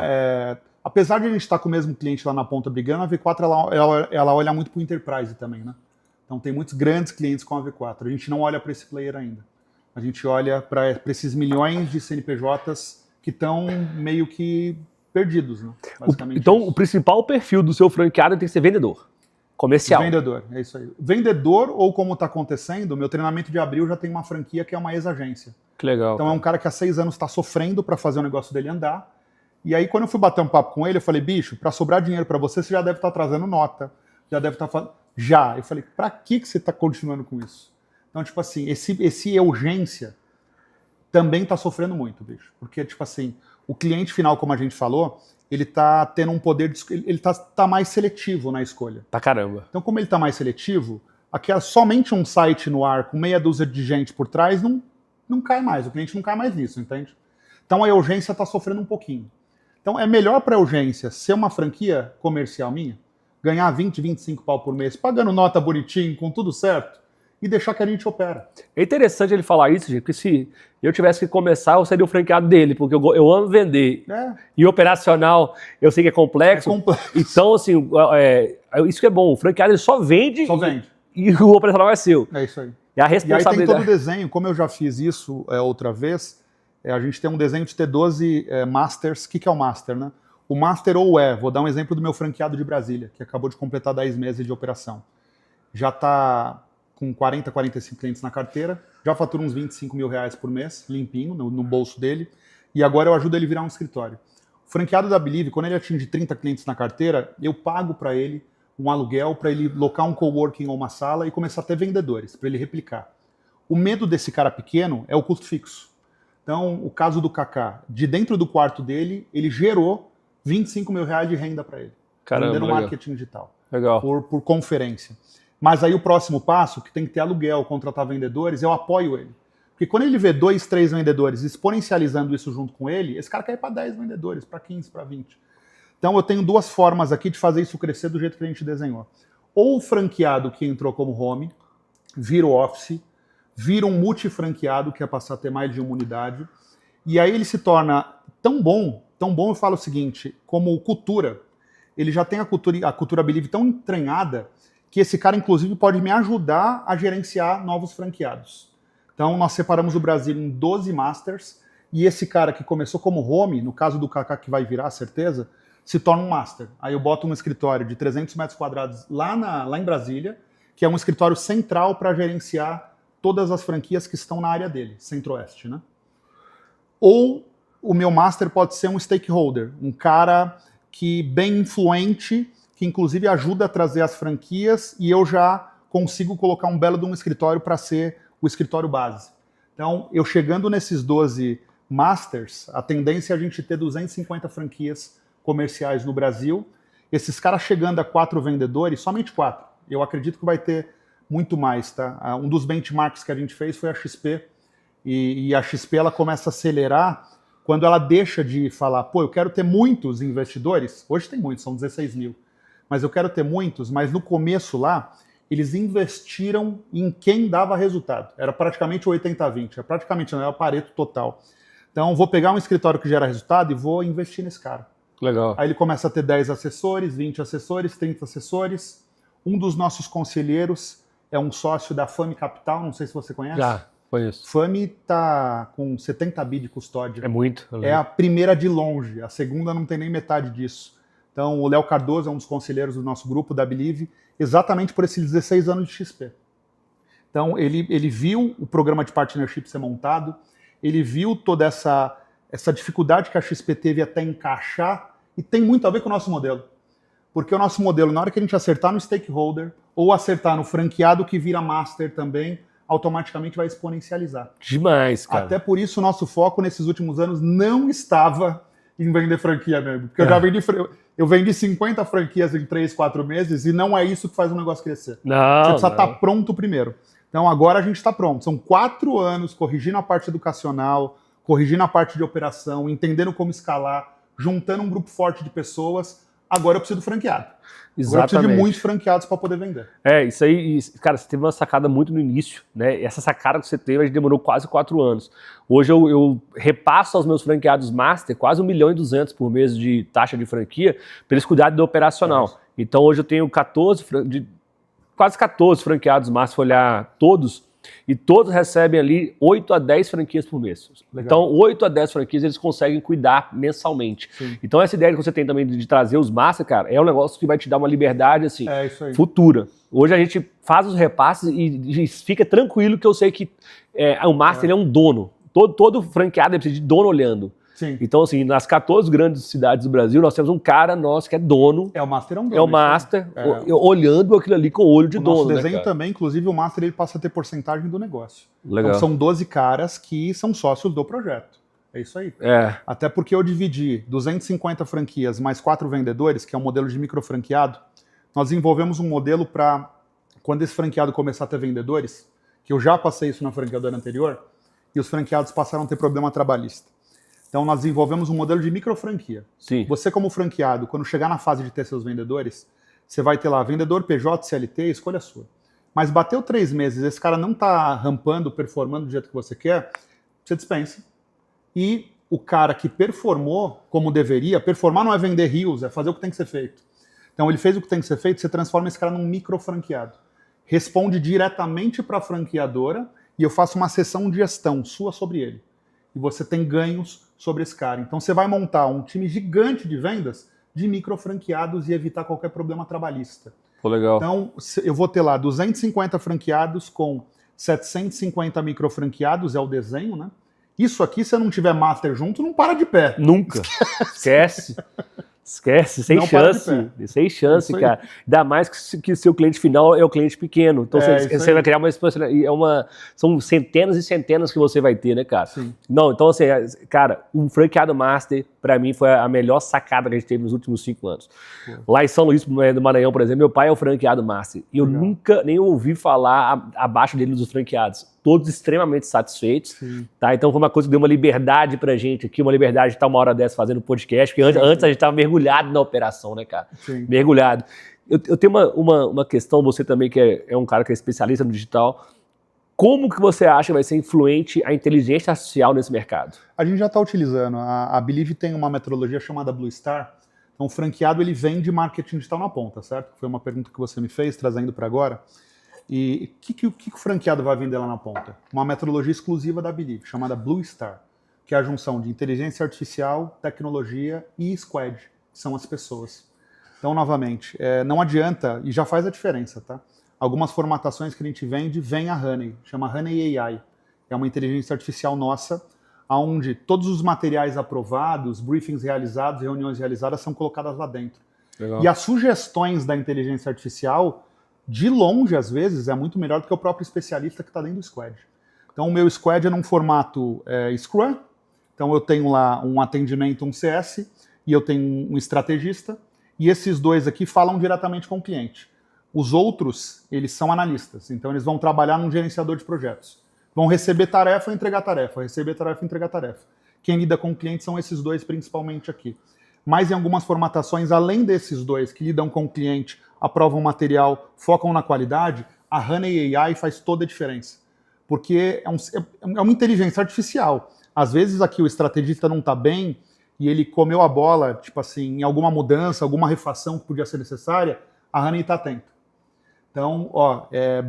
Speaker 2: apesar de a gente estar com o mesmo cliente lá na ponta brigando, a V4 ela olha muito para o Enterprise também, né? Então tem muitos grandes clientes com a V4. A gente não olha para esse player ainda. A gente olha para esses milhões de CNPJs que estão meio que perdidos, né?
Speaker 1: Então, o principal perfil do seu franqueado tem que ser vendedor, comercial.
Speaker 2: Vendedor, é isso aí. Vendedor, ou como está acontecendo, meu treinamento de abril já tem uma franquia que é uma ex-agência.
Speaker 1: Que legal.
Speaker 2: Então é um cara que há 6 anos está sofrendo para fazer o negócio dele andar. E aí, quando eu fui bater um papo com ele, eu falei, bicho, para sobrar dinheiro para você, você já deve estar trazendo nota, já deve estar fazendo... Já. Eu falei, para que você está continuando com isso? Então, tipo assim, esse urgência também está sofrendo muito, bicho. Porque, tipo assim, o cliente final, como a gente falou, ele está tendo um poder, ele está mais seletivo na escolha.
Speaker 1: Pra caramba.
Speaker 2: Então, como ele está mais seletivo, somente um site no ar com meia dúzia de gente por trás não cai mais. O cliente não cai mais nisso, entende? Então, a urgência está sofrendo um pouquinho. Então, é melhor para a urgência ser uma franquia comercial minha, ganhar 20, 25 pau por mês, pagando nota bonitinho, com tudo certo, e deixar que a gente opera.
Speaker 1: É interessante ele falar isso, gente, porque se eu tivesse que começar, eu seria o franqueado dele, porque eu amo vender. E operacional, eu sei que é complexo.
Speaker 2: É complexo.
Speaker 1: Então, assim, isso que é bom. O franqueado ele só vende. E o operacional é seu.
Speaker 2: É isso aí.
Speaker 1: E a responsabilidade.
Speaker 2: E aí tem todo o desenho, como eu já fiz isso outra vez, a gente tem um desenho de ter 12 masters. O que é o master, né? O master vou dar um exemplo do meu franqueado de Brasília, que acabou de completar 10 meses de operação. Já está com 40, 45 clientes na carteira, já fatura uns 25 mil reais por mês, limpinho, no bolso dele, e agora eu ajudo ele a virar um escritório. O franqueado da Believe, quando ele atinge 30 clientes na carteira, eu pago para ele um aluguel, para ele locar um coworking ou uma sala e começar a ter vendedores, para ele replicar. O medo desse cara pequeno é o custo fixo. Então, o caso do Kaká, de dentro do quarto dele, ele gerou 25 mil reais de renda para ele.
Speaker 1: Caramba,
Speaker 2: vendendo
Speaker 1: legal.
Speaker 2: Marketing digital.
Speaker 1: Legal.
Speaker 2: Por conferência. Mas aí o próximo passo, que tem que ter aluguel, contratar vendedores, eu apoio ele. Porque quando ele vê 2, 3 vendedores exponencializando isso junto com ele, esse cara quer ir para 10 vendedores, para 15, para 20. Então eu tenho 2 formas aqui de fazer isso crescer do jeito que a gente desenhou. Ou o franqueado que entrou como home, vira o office, vira um multifranqueado, que é passar a ter mais de uma unidade, e aí ele se torna tão bom, eu falo o seguinte, como cultura, ele já tem a cultura Believe tão entranhada, que esse cara, inclusive, pode me ajudar a gerenciar novos franqueados. Então, nós separamos o Brasil em 12 masters, e esse cara que começou como home, no caso do Kaká que vai virar, certeza, se torna um master. Aí eu boto um escritório de 300 metros quadrados lá em Brasília, que é um escritório central para gerenciar todas as franquias que estão na área dele, Centro-Oeste, né? Ou o meu master pode ser um stakeholder, um cara que bem influente, que inclusive ajuda a trazer as franquias, e eu já consigo colocar um belo de um escritório para ser o escritório base. Então, eu chegando nesses 12 masters, a tendência é a gente ter 250 franquias comerciais no Brasil. Esses caras chegando a 4 vendedores, somente 4. Eu acredito que vai ter muito mais, tá? Um dos benchmarks que a gente fez foi a XP, e a XP ela começa a acelerar quando ela deixa de falar, pô, eu quero ter muitos investidores, hoje tem muitos, são 16 mil, mas eu quero ter muitos, mas no começo lá, eles investiram em quem dava resultado. Era praticamente 80-20, praticamente não, era o Pareto total. Então, vou pegar um escritório que gera resultado e vou investir nesse cara.
Speaker 1: Legal.
Speaker 2: Aí ele começa a ter 10 assessores, 20 assessores, 30 assessores. Um dos nossos conselheiros é um sócio da Fame Capital, não sei se você conhece.
Speaker 1: Já, conheço.
Speaker 2: Fame está com 70 bi de custódia.
Speaker 1: É muito.
Speaker 2: É a primeira de longe, a segunda não tem nem metade disso. Então, o Léo Cardoso é um dos conselheiros do nosso grupo, da Believe, exatamente por esses 16 anos de XP. Então, ele viu o programa de partnership ser montado, ele viu toda essa dificuldade que a XP teve até encaixar, e tem muito a ver com o nosso modelo. Porque o nosso modelo, na hora que a gente acertar no stakeholder, ou acertar no franqueado que vira master também, automaticamente vai exponencializar.
Speaker 1: Demais, cara.
Speaker 2: Até por isso o nosso foco nesses últimos anos não estava em vender franquia mesmo. Porque eu vendi 50 franquias em 3, 4 meses e não é isso que faz um negócio crescer.
Speaker 1: Não,
Speaker 2: você precisa estar pronto primeiro. Então agora a gente está pronto. São 4 anos corrigindo a parte educacional, corrigindo a parte de operação, entendendo como escalar, juntando um grupo forte de pessoas agora eu preciso do franqueado.
Speaker 1: Exatamente.
Speaker 2: Agora eu preciso de muitos franqueados para poder vender.
Speaker 1: Isso aí, cara, você teve uma sacada muito no início, né? Essa sacada que você teve, a gente demorou quase 4 anos. Hoje eu repasso aos meus franqueados master quase 1.200.000 por mês de taxa de franquia para eles cuidarem do operacional. Então hoje eu tenho quase 14 franqueados master, se olhar todos, e todos recebem ali 8 a 10 franquias por mês. Legal. Então 8 a 10 franquias eles conseguem cuidar mensalmente. Sim. Então essa ideia que você tem também de trazer os master, cara, é um negócio que vai te dar uma liberdade assim, futura. Hoje a gente faz os repasses e fica tranquilo que eu sei que o master ele é um dono. Todo franqueado precisa de dono olhando. Sim. Então, assim, nas 14 grandes cidades do Brasil, nós temos um cara nosso que é dono.
Speaker 2: O master é um dono.
Speaker 1: É o master, olhando aquilo ali com o olho de dono.
Speaker 2: Nosso desenho também, inclusive, o master ele passa a ter porcentagem do negócio.
Speaker 1: Legal.
Speaker 2: Então, são 12 caras que são sócios do projeto. É isso aí. Até porque eu dividi 250 franquias mais 4 vendedores, que é um modelo de micro franqueado. Nós desenvolvemos um modelo para, quando esse franqueado começar a ter vendedores, que eu já passei isso na franqueadora anterior, e os franqueados passaram a ter problema trabalhista. Então, nós desenvolvemos um modelo de micro franquia.
Speaker 1: Sim.
Speaker 2: Você, como franqueado, quando chegar na fase de ter seus vendedores, você vai ter lá vendedor, PJ, CLT, escolha sua. Mas bateu 3 meses, esse cara não está rampando, performando do jeito que você quer, você dispensa. E o cara que performou como deveria, performar não é vender rios, é fazer o que tem que ser feito. Então, ele fez o que tem que ser feito, você transforma esse cara num micro franqueado. Responde diretamente para a franqueadora e eu faço uma sessão de gestão sua sobre ele. E você tem ganhos sobre esse cara. Então você vai montar um time gigante de vendas de micro franqueados e evitar qualquer problema trabalhista.
Speaker 1: Pô, legal.
Speaker 2: Então eu vou ter lá 250 franqueados com 750 micro franqueados, é o desenho, né? Isso aqui, se eu não tiver master junto, não para de pé.
Speaker 1: Nunca. Esquece. Esquece, sem chance. Sem chance, cara. Ainda mais que seu cliente final é o cliente pequeno. Então você vai criar são centenas e centenas que você vai ter, né, cara?
Speaker 2: Sim.
Speaker 1: Não, então assim, cara, um franqueado master, pra mim, foi a melhor sacada que a gente teve nos últimos 5 anos. Pô. Lá em São Luís, do Maranhão, por exemplo, meu pai é o franqueado master. E eu nunca nem ouvi falar abaixo dele dos franqueados. Todos extremamente satisfeitos, tá? Então foi uma coisa que deu uma liberdade pra gente aqui, uma liberdade de estar uma hora dessa fazendo podcast, porque antes a gente estava mergulhado na operação, né, cara?
Speaker 2: Sim.
Speaker 1: Mergulhado. Eu tenho uma questão, você também que é um cara que é especialista no digital, como que você acha que vai ser influente a inteligência artificial nesse mercado?
Speaker 2: A gente já está utilizando, a Believe tem uma metodologia chamada Blue Star, então o franqueado ele vende marketing digital na ponta, certo? Foi uma pergunta que você me fez, trazendo para agora. E o que o franqueado vai vender lá na ponta? Uma metodologia exclusiva da Believe, chamada Blue Star, que é a junção de inteligência artificial, tecnologia e squad, que são as pessoas. Então, novamente, não adianta, e já faz a diferença, tá? Algumas formatações que a gente vende, vem a Honey, chama Honey AI. É uma inteligência artificial nossa, onde todos os materiais aprovados, briefings realizados, reuniões realizadas são colocadas lá dentro. Legal. E as sugestões da inteligência artificial, de longe, às vezes, é muito melhor do que o próprio especialista que está dentro do squad. Então, o meu squad é num formato Scrum. Então, eu tenho lá um atendimento, um CS, e eu tenho um estrategista, e esses dois aqui falam diretamente com o cliente. Os outros, eles são analistas, então eles vão trabalhar num gerenciador de projetos. Vão receber tarefa, entregar tarefa, receber tarefa, entregar tarefa. Quem lida com o cliente são esses dois, principalmente aqui. Mas em algumas formatações, além desses dois que lidam com o cliente, aprovam material, focam na qualidade, a Honey AI faz toda a diferença. Porque é uma inteligência artificial. Às vezes aqui o estrategista não está bem e ele comeu a bola, tipo assim, em alguma mudança, alguma refação que podia ser necessária, a Honey está atenta. Então,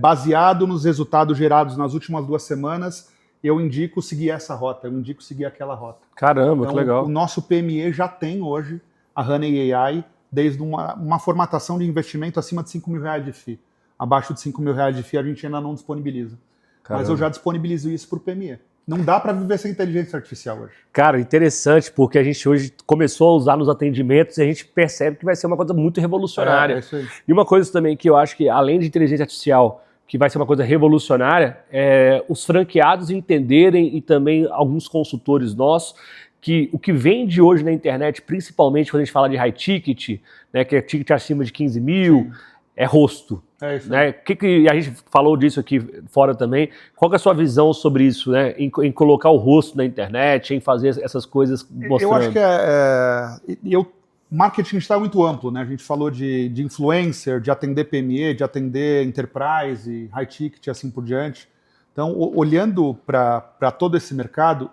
Speaker 2: baseado nos resultados gerados nas últimas 2 semanas, eu indico seguir essa rota, eu indico seguir aquela rota.
Speaker 1: Caramba,
Speaker 2: então,
Speaker 1: que legal.
Speaker 2: O nosso PME já tem hoje a Honey AI, desde uma formatação de investimento acima de R$5.000 de FII. Abaixo de R$5.000 de FII a gente ainda não disponibiliza. Caramba. Mas eu já disponibilizo isso para o PME. Não dá para viver sem inteligência artificial hoje.
Speaker 1: Cara, interessante, porque a gente hoje começou a usar nos atendimentos e a gente percebe que vai ser uma coisa muito revolucionária.
Speaker 2: É isso aí.
Speaker 1: E uma coisa também que eu acho que, além de inteligência artificial, que vai ser uma coisa revolucionária, é os franqueados entenderem e também alguns consultores nossos que o que vende hoje na internet, principalmente quando a gente fala de high ticket, né, que é ticket acima de 15 mil, é rosto.
Speaker 2: É isso.
Speaker 1: Né? E a gente falou disso aqui fora também. Qual que é a sua visão sobre isso, né? Em colocar o rosto na internet, em fazer essas coisas mostrando?
Speaker 2: Eu acho que Marketing está muito amplo, né? A gente falou de influencer, de atender PME, de atender enterprise, high ticket e assim por diante. Então, olhando para todo esse mercado,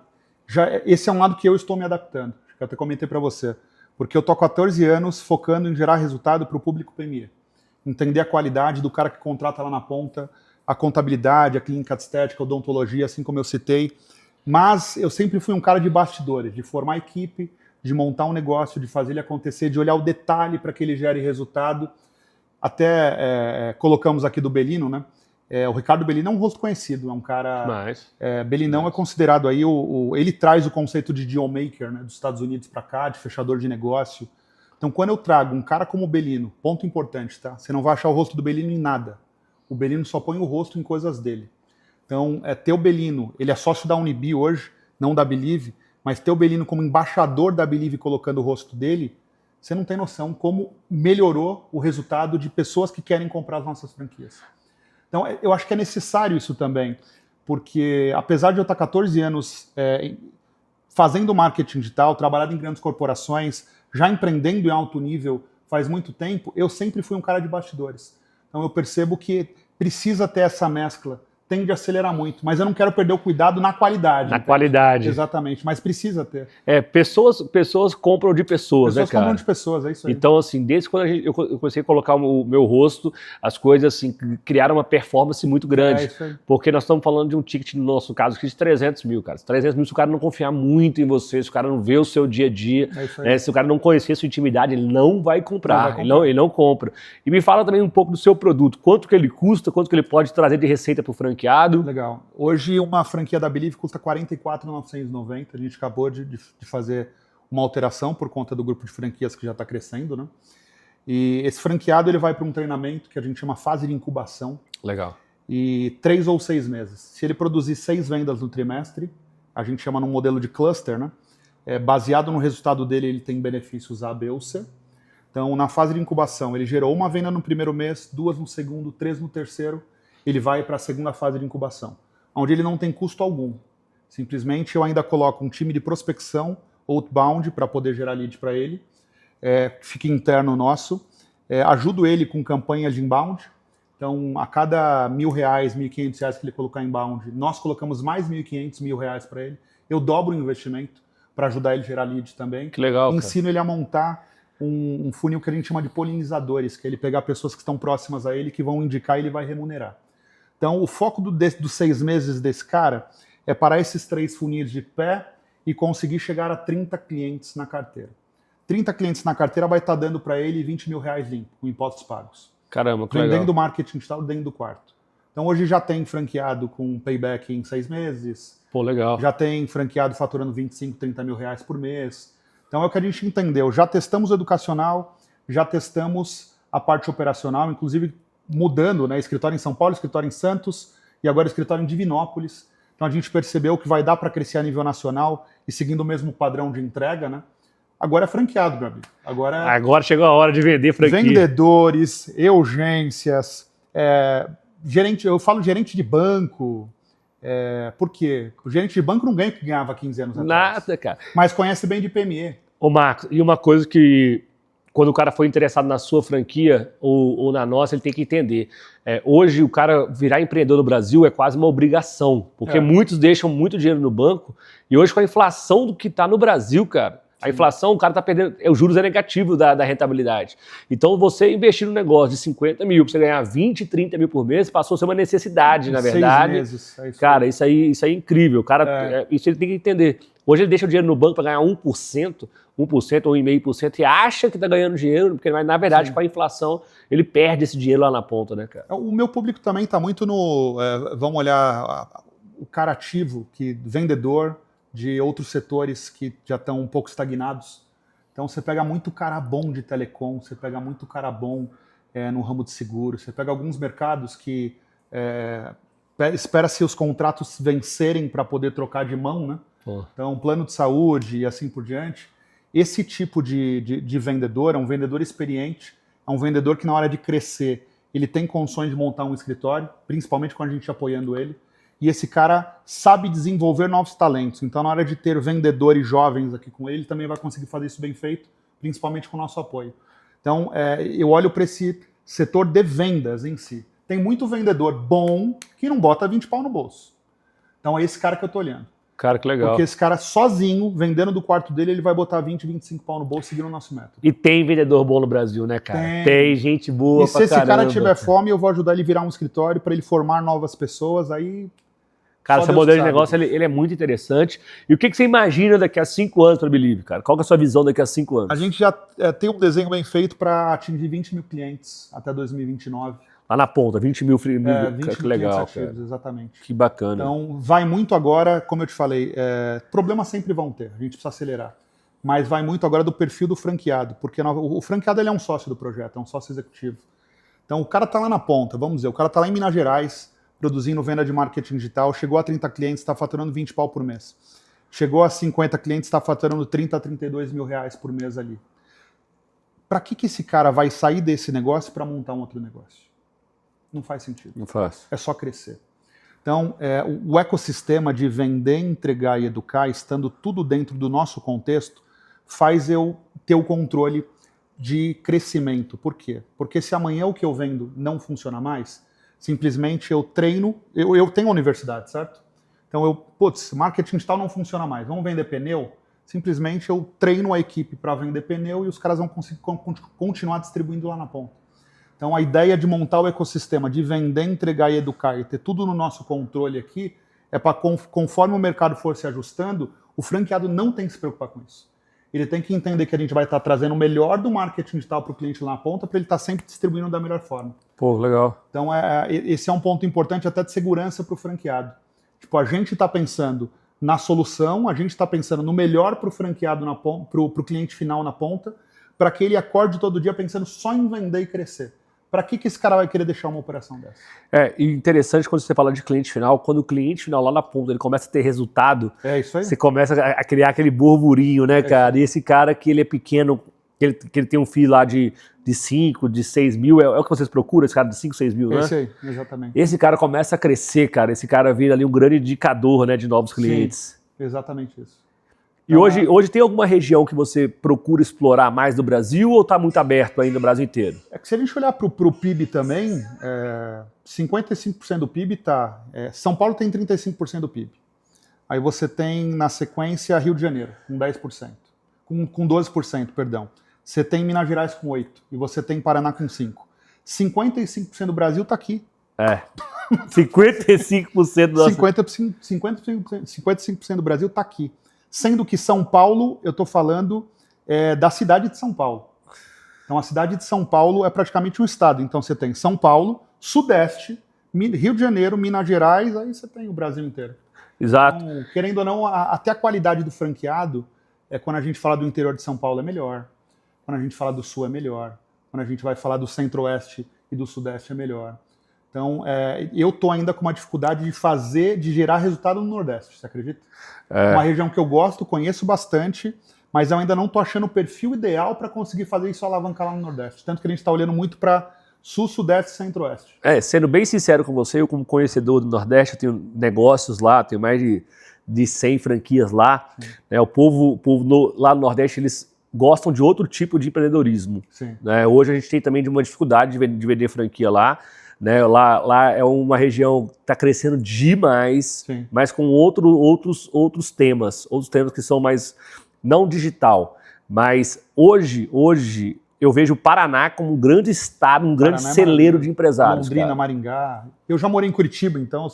Speaker 2: esse é um lado que eu estou me adaptando. Acho que eu até comentei para você. Porque eu estou há 14 anos focando em gerar resultado para o público PME. Entender a qualidade do cara que contrata lá na ponta, a contabilidade, a clínica de estética, a odontologia, assim como eu citei. Mas eu sempre fui um cara de bastidores, de formar equipe, de montar um negócio, de fazer ele acontecer, de olhar o detalhe para que ele gere resultado. Até colocamos aqui do Belino, né? O Ricardo Belino é um rosto conhecido, é um cara... Belinão é considerado aí, ele traz o conceito de deal maker, né, dos Estados Unidos para cá, de fechador de negócio. Então, quando eu trago um cara como o Belino, ponto importante, tá? Você não vai achar o rosto do Belino em nada. O Belino só põe o rosto em coisas dele. Então, ter o Belino, ele é sócio da Unibi hoje, não da Believe, mas ter o Belino como embaixador da Believe colocando o rosto dele, você não tem noção como melhorou o resultado de pessoas que querem comprar as nossas franquias. Então, eu acho que é necessário isso também, porque apesar de eu estar 14 anos fazendo marketing digital, trabalhando em grandes corporações, já empreendendo em alto nível faz muito tempo, eu sempre fui um cara de bastidores. Então, eu percebo que precisa ter essa mescla. Tende a acelerar muito, mas eu não quero perder o cuidado na qualidade.
Speaker 1: Na qualidade.
Speaker 2: Exatamente, mas precisa ter.
Speaker 1: Pessoas compram de pessoas, né, cara?
Speaker 2: Pessoas compram de pessoas, é isso aí.
Speaker 1: Então, assim, desde quando eu comecei a colocar o meu rosto, as coisas, assim, criaram uma performance muito grande.
Speaker 2: É isso aí.
Speaker 1: Porque nós estamos falando de um ticket, no nosso caso, aqui de 300 mil, cara. 300 mil, se o cara não confiar muito em você, se o cara não vê o seu dia a dia, né, se o cara não conhecer a sua intimidade, ele não vai comprar. Ele não compra. E me fala também um pouco do seu produto. Quanto que ele custa, quanto que ele pode trazer de receita para o franqueado.
Speaker 2: Legal. Hoje uma franquia da Believe custa R$ 44.990. A gente acabou de fazer uma alteração por conta do grupo de franquias que já está crescendo, né? E esse franqueado ele vai para um treinamento que a gente chama fase de incubação.
Speaker 1: Legal.
Speaker 2: E 3 ou 6 meses. Se ele produzir 6 vendas no trimestre, a gente chama num modelo de cluster, né? Baseado no resultado dele, ele tem benefícios A, B ou C. Então, na fase de incubação, ele gerou uma venda no primeiro mês, 2 no segundo, 3 no terceiro. Ele vai para a segunda fase de incubação, onde ele não tem custo algum. Simplesmente eu ainda coloco um time de prospecção, outbound, para poder gerar lead para ele, fica interno nosso, ajudo ele com campanhas de inbound. Então, a cada R$ 1.000, R$ 1.500 que ele colocar inbound, nós colocamos mais R$ 1.500, R$ 1.000 para ele. Eu dobro o investimento para ajudar ele a gerar lead também.
Speaker 1: Que legal,
Speaker 2: Ensino ele a montar um funil que a gente chama de polinizadores, que é ele pegar pessoas que estão próximas a ele, que vão indicar e ele vai remunerar. Então, o foco dos 6 meses desse cara é parar esses 3 funis de pé e conseguir chegar a 30 clientes na carteira. 30 clientes na carteira vai estar dando para ele R$ 20.000 limpo, com impostos pagos.
Speaker 1: Caramba, que legal.
Speaker 2: Vendendo marketing digital dentro do quarto. Então, hoje já tem franqueado com payback em 6 meses.
Speaker 1: Pô, legal.
Speaker 2: Já tem franqueado faturando 25, 30 mil reais por mês. Então, é o que a gente entendeu. Já testamos o educacional, já testamos a parte operacional, inclusive mudando, né? Escritório em São Paulo, escritório em Santos e agora escritório em Divinópolis. Então a gente percebeu que vai dar para crescer a nível nacional e seguindo o mesmo padrão de entrega, né? Agora é franqueado, meu amigo. Agora
Speaker 1: chegou a hora de vender franquia.
Speaker 2: Vendedores, urgências, eu falo gerente de banco. Por quê? O gerente de banco não ganha o que ganhava 15 anos atrás.
Speaker 1: Nada, cara.
Speaker 2: Mas conhece bem de PME.
Speaker 1: Ô, Marcos, e uma coisa que quando o cara for interessado na sua franquia ou na nossa, ele tem que entender. Hoje, o cara virar empreendedor no Brasil é quase uma obrigação, porque muitos deixam muito dinheiro no banco, e hoje com a inflação do que está no Brasil, cara, a inflação, o cara está perdendo, os juros é negativo da rentabilidade. Então, você investir num negócio de 50 mil, para você ganhar 20, 30 mil por mês, passou a ser uma necessidade, na verdade.
Speaker 2: 6 meses. É isso
Speaker 1: cara, isso aí é incrível. O cara, isso ele tem que entender. Hoje ele deixa o dinheiro no banco para ganhar 1% ou 1,5%, e acha que está ganhando dinheiro, porque na verdade, com a inflação, ele perde esse dinheiro lá na ponta, né, cara?
Speaker 2: O meu público também está muito no... vamos olhar o cara ativo, vendedor de outros setores que já estão um pouco estagnados. Então você pega muito cara bom de telecom, você pega muito cara bom no ramo de seguro, você pega alguns mercados que espera-se os contratos vencerem para poder trocar de mão, né? Então, plano de saúde e assim por diante. Esse tipo de vendedor é um vendedor experiente, é um vendedor que na hora de crescer, ele tem condições de montar um escritório, principalmente com a gente apoiando ele. E esse cara sabe desenvolver novos talentos. Então, na hora de ter vendedores jovens aqui com ele, também vai conseguir fazer isso bem feito, principalmente com o nosso apoio. Então, eu olho para esse setor de vendas em si. Tem muito vendedor bom que não bota 20 pau no bolso. Então, é esse cara que eu estou olhando.
Speaker 1: Cara, que legal.
Speaker 2: Porque esse cara sozinho, vendendo do quarto dele, ele vai botar 20, 25 pau no bolso seguindo o nosso método.
Speaker 1: E tem vendedor bom no Brasil, né, cara? Tem gente boa
Speaker 2: pra caramba. E se esse cara tiver fome, eu vou ajudar ele a virar um escritório para ele formar novas pessoas, aí...
Speaker 1: Cara, esse modelo de negócio, ele é muito interessante. E o que você imagina daqui a 5 anos para Believe, cara? Qual que é a sua visão daqui a 5 anos?
Speaker 2: A gente já tem um desenho bem feito para atingir 20 mil clientes até 2029.
Speaker 1: Lá na ponta, 20 mil, 20
Speaker 2: que legal,
Speaker 1: ativos,
Speaker 2: cara. Exatamente.
Speaker 1: Que bacana.
Speaker 2: Então, vai muito agora, como eu te falei, problemas sempre vão ter, a gente precisa acelerar. Mas vai muito agora do perfil do franqueado, porque o franqueado ele é um sócio do projeto, é um sócio executivo. Então, o cara está lá na ponta, vamos dizer, o cara está lá em Minas Gerais, produzindo venda de marketing digital, chegou a 30 clientes, está faturando 20 pau por mês. Chegou a 50 clientes, está faturando 30 a 32 mil reais por mês ali. Para que esse cara vai sair desse negócio para montar um outro negócio? Não faz sentido.
Speaker 1: Não faz.
Speaker 2: É só crescer. Então, o ecossistema de vender, entregar e educar, estando tudo dentro do nosso contexto, faz eu ter o controle de crescimento. Por quê? Porque se amanhã o que eu vendo não funciona mais, simplesmente eu treino, eu tenho a universidade, certo? Então marketing digital não funciona mais, vamos vender pneu? Simplesmente eu treino a equipe para vender pneu e os caras vão conseguir continuar distribuindo lá na ponta. Então a ideia de montar o ecossistema, de vender, entregar e educar e ter tudo no nosso controle aqui, é para conforme o mercado for se ajustando, o franqueado não tem que se preocupar com isso. Ele tem que entender que a gente vai estar trazendo o melhor do marketing digital para o cliente lá na ponta, para ele estar sempre distribuindo da melhor forma.
Speaker 1: Pô, legal.
Speaker 2: Então esse é um ponto importante até de segurança para o franqueado. Tipo, a gente está pensando na solução, a gente está pensando no melhor para o franqueado, para o cliente final na ponta, para que ele acorde todo dia pensando só em vender e crescer. Para que esse cara vai querer deixar uma operação dessa?
Speaker 1: E interessante quando você fala de cliente final, quando o cliente final lá na ponta ele começa a ter resultado,
Speaker 2: isso aí.
Speaker 1: Você começa a criar aquele burburinho, né, cara? E esse cara que ele é pequeno, que ele tem um FII lá de 5, de 6 mil, é o que vocês procuram, esse cara de 5, 6 mil, né?
Speaker 2: Esse aí, exatamente.
Speaker 1: Esse cara começa a crescer, cara. Esse cara vira ali um grande indicador, né, de novos clientes.
Speaker 2: Sim, exatamente isso.
Speaker 1: E hoje tem alguma região que você procura explorar mais do Brasil ou está muito aberto ainda no Brasil inteiro?
Speaker 2: É que se a gente olhar para o PIB também, 55% do PIB está... São Paulo tem 35% do PIB. Aí você tem, na sequência, Rio de Janeiro, com 10%. Com 12%, perdão. Você tem Minas Gerais com 8%. E você tem Paraná com 5%. 55% do Brasil está aqui.
Speaker 1: 55% do
Speaker 2: 55% do Brasil está aqui. Sendo que São Paulo, eu estou falando da cidade de São Paulo. Então a cidade de São Paulo é praticamente um estado. Então você tem São Paulo, Sudeste, Rio de Janeiro, Minas Gerais, aí você tem o Brasil inteiro.
Speaker 1: Exato.
Speaker 2: Então, querendo ou não, até a qualidade do franqueado, quando a gente fala do interior de São Paulo é melhor, quando a gente fala do Sul é melhor, quando a gente vai falar do Centro-Oeste e do Sudeste é melhor. Então, eu estou ainda com uma dificuldade de gerar resultado no Nordeste, você acredita? Uma região que eu gosto, conheço bastante, mas eu ainda não estou achando o perfil ideal para conseguir fazer isso alavancar lá no Nordeste. Tanto que a gente está olhando muito para Sul, Sudeste e Centro-Oeste.
Speaker 1: Sendo bem sincero com você, eu como conhecedor do Nordeste, eu tenho negócios lá, tenho mais de 100 franquias lá. Né? O povo lá no Nordeste, eles gostam de outro tipo de empreendedorismo. Né? Hoje a gente tem também uma dificuldade de vender franquia lá. Né, lá é uma região que está crescendo demais, mas com outros temas que são mais, não digital, mas hoje eu vejo o Paraná como um grande estado, um grande celeiro de empresários.
Speaker 2: Londrina, Maringá. Eu já morei em Curitiba, então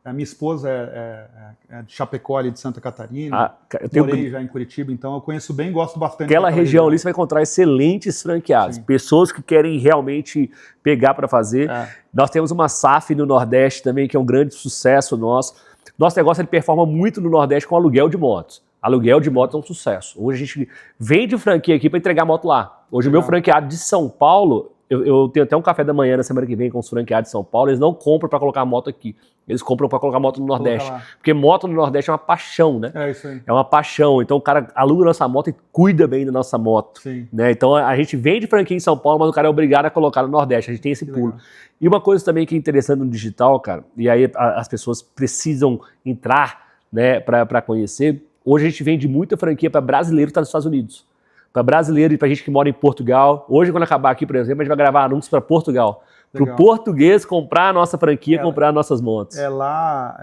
Speaker 2: a minha esposa é de Chapecó, ali de Santa Catarina. Morei já em Curitiba, então eu conheço bem, gosto bastante.
Speaker 1: Aquela região ali você vai encontrar excelentes franqueados, pessoas que querem realmente pegar para fazer. Nós temos uma SAF no Nordeste também, que é um grande sucesso nosso. Nosso negócio ele performa muito no Nordeste com aluguel de motos. Aluguel de motos é um sucesso. Hoje a gente vende franquia aqui para entregar moto lá. Hoje o meu franqueado de São Paulo, eu tenho até um café da manhã na semana que vem com os franqueados de São Paulo, eles não compram para colocar moto aqui. Eles compram para colocar moto no Nordeste. Porque moto no Nordeste é uma paixão, né?
Speaker 2: Isso aí.
Speaker 1: É uma paixão. Então o cara aluga a nossa moto e cuida bem da nossa moto. Né? Então a gente vende franquia em São Paulo, mas o cara é obrigado a colocar no Nordeste. A gente tem esse pulo. Legal. E uma coisa também que é interessante no digital, cara, e aí as pessoas precisam entrar, né, para conhecer. Hoje a gente vende muita franquia para brasileiro que está nos Estados Unidos. para brasileiro e para gente que mora em Portugal. Hoje, quando acabar aqui, por exemplo, a gente vai gravar anúncios para Portugal. Para o português comprar a nossa franquia, comprar nossas motos.
Speaker 2: Lá,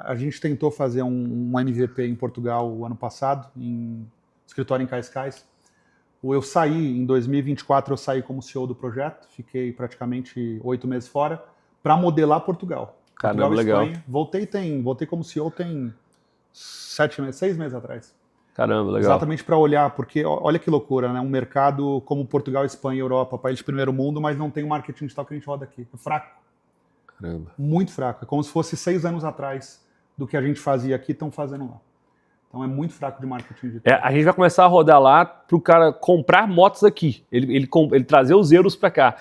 Speaker 2: a gente tentou fazer um MVP em Portugal o ano passado, em escritório em Cascais. Eu saí, em 2024, eu saí como CEO do projeto, fiquei praticamente 8 meses fora, para modelar Portugal.
Speaker 1: Caramba,
Speaker 2: Portugal,
Speaker 1: legal.
Speaker 2: Espanha. Voltei como CEO tem 6 meses atrás.
Speaker 1: Caramba, legal.
Speaker 2: Exatamente para olhar, porque olha que loucura, né? Um mercado como Portugal, Espanha, Europa, país de primeiro mundo, mas não tem o marketing digital que a gente roda aqui. É fraco.
Speaker 1: Caramba.
Speaker 2: Muito fraco. É como se fosse 6 anos atrás do que a gente fazia aqui, estão fazendo lá. Então é muito fraco de marketing digital.
Speaker 1: A gente vai começar a rodar lá para o cara comprar motos aqui. Ele trazer os euros para cá.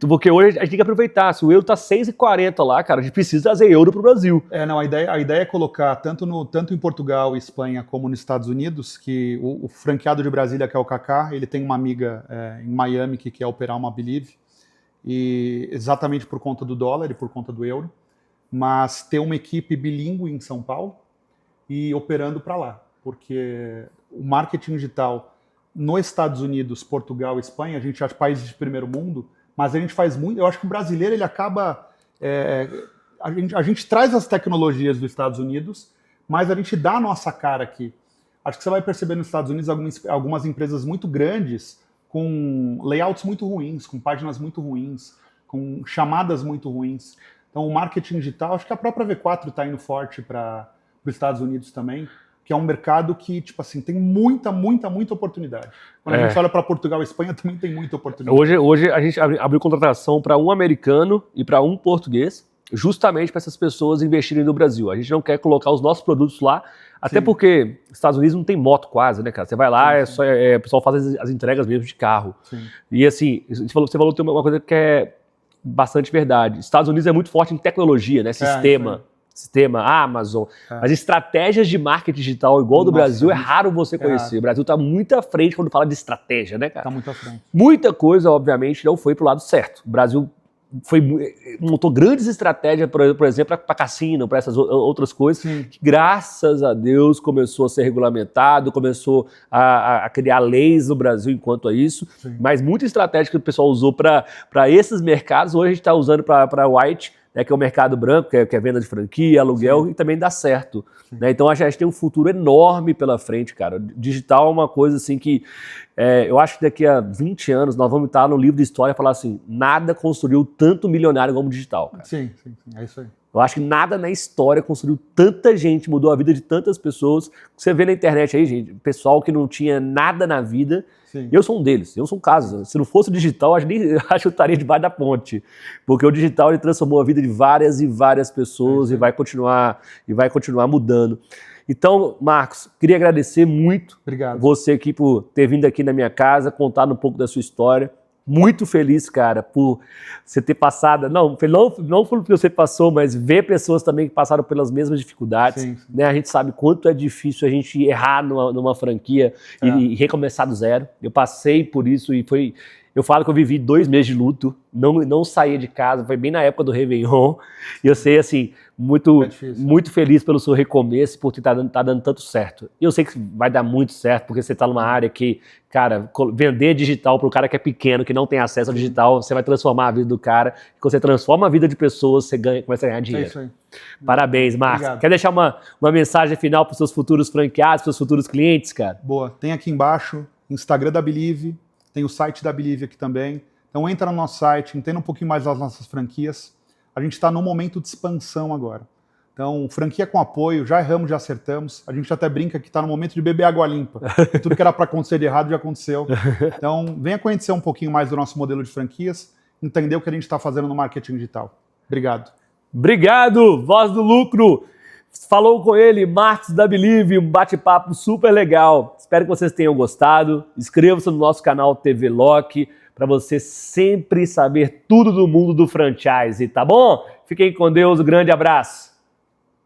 Speaker 1: Porque hoje a gente tem que aproveitar. Se o euro tá 6,40 lá, cara, a gente precisa trazer euro para o Brasil.
Speaker 2: Não, a ideia é colocar tanto em Portugal e Espanha como nos Estados Unidos, que o franqueado de Brasília, que é o Kaká, ele tem uma amiga em Miami que quer operar uma Believe, e exatamente por conta do dólar e por conta do euro, mas ter uma equipe bilíngue em São Paulo e operando para lá, porque o marketing digital nos Estados Unidos, Portugal e Espanha, a gente acha países de primeiro mundo, mas a gente faz muito. Eu acho que o brasileiro ele acaba a gente traz as tecnologias dos Estados Unidos, mas a gente dá a nossa cara aqui. Acho que você vai perceber nos Estados Unidos algumas empresas muito grandes com layouts muito ruins, com páginas muito ruins, com chamadas muito ruins. Então o marketing digital, acho que a própria V4 está indo forte para os Estados Unidos também, que é um mercado que, tipo assim, tem muita oportunidade. Quando a gente olha para Portugal e Espanha, também tem muita oportunidade.
Speaker 1: Hoje a gente abriu contratação para um americano e para um português, justamente para essas pessoas investirem no Brasil. A gente não quer colocar os nossos produtos lá, até porque Estados Unidos não tem moto quase, né, cara? Você vai lá, o pessoal faz as entregas mesmo de carro. Sim. E assim, você falou tem uma coisa que é bastante verdade. Estados Unidos é muito forte em tecnologia, né? Sistema, Amazon, as estratégias de marketing digital igual do Brasil é raro você conhecer. O Brasil está muito à frente quando fala de estratégia, né, cara?
Speaker 2: Está muito à frente.
Speaker 1: Muita coisa, obviamente, não foi pro lado certo. O Brasil montou grandes estratégias, por exemplo, para cassino, para essas outras coisas, que, graças a Deus, começou a ser regulamentado, começou a criar leis no Brasil enquanto a isso, mas muita estratégia que o pessoal usou para esses mercados, hoje a gente está usando para white, que é o mercado branco, que é venda de franquia, aluguel, e também dá certo. Né? Então a gente tem um futuro enorme pela frente, cara. Digital é uma coisa assim que eu acho que daqui a 20 anos nós vamos estar no livro de história e falar assim, nada construiu tanto milionário como o digital. Cara.
Speaker 2: Sim, é isso aí.
Speaker 1: Eu acho que nada na história construiu tanta gente, mudou a vida de tantas pessoas. Você vê na internet aí, gente, pessoal que não tinha nada na vida. Eu sou um deles, eu sou um caso. Se não fosse o digital, acho que eu estaria debaixo da ponte. Porque o digital ele transformou a vida de várias e várias pessoas e vai continuar mudando. Então, Marcos, queria agradecer muito você aqui por ter vindo aqui na minha casa, contar um pouco da sua história. Muito feliz, cara, por você ter passado, não por que você passou, mas ver pessoas também que passaram pelas mesmas dificuldades. Né? A gente sabe quanto é difícil a gente errar numa franquia e recomeçar do zero. Eu passei por isso e foi... Eu falo que eu vivi 2 meses de luto, não saía de casa, foi bem na época do Réveillon. E eu sei, assim, muito feliz pelo seu recomeço, por estar dando tanto certo. E eu sei que vai dar muito certo, porque você está numa área que, cara, vender digital para o cara que é pequeno, que não tem acesso ao digital, você vai transformar a vida do cara. E quando você transforma a vida de pessoas, você começa a ganhar dinheiro. É isso aí. Parabéns, Marcos. Obrigado. Quer deixar uma mensagem final para os seus futuros franqueados, para os seus futuros clientes, cara?
Speaker 2: Boa. Tem aqui embaixo, Instagram da Believe, tem o site da Believe aqui também. Então entra no nosso site, entenda um pouquinho mais das nossas franquias. A gente está num momento de expansão agora. Então, franquia com apoio, já erramos, já acertamos. A gente até brinca que está no momento de beber água limpa. Tudo que era para acontecer de errado já aconteceu. Então, venha conhecer um pouquinho mais do nosso modelo de franquias, entender o que a gente está fazendo no marketing digital. Obrigado.
Speaker 1: Obrigado, Voz do Lucro. Falou com ele, Marcos da Believe, um bate-papo super legal. Espero que vocês tenham gostado. Inscreva-se no nosso canal TV Lock para você sempre saber tudo do mundo do franchise, tá bom? Fiquem com Deus, um grande abraço.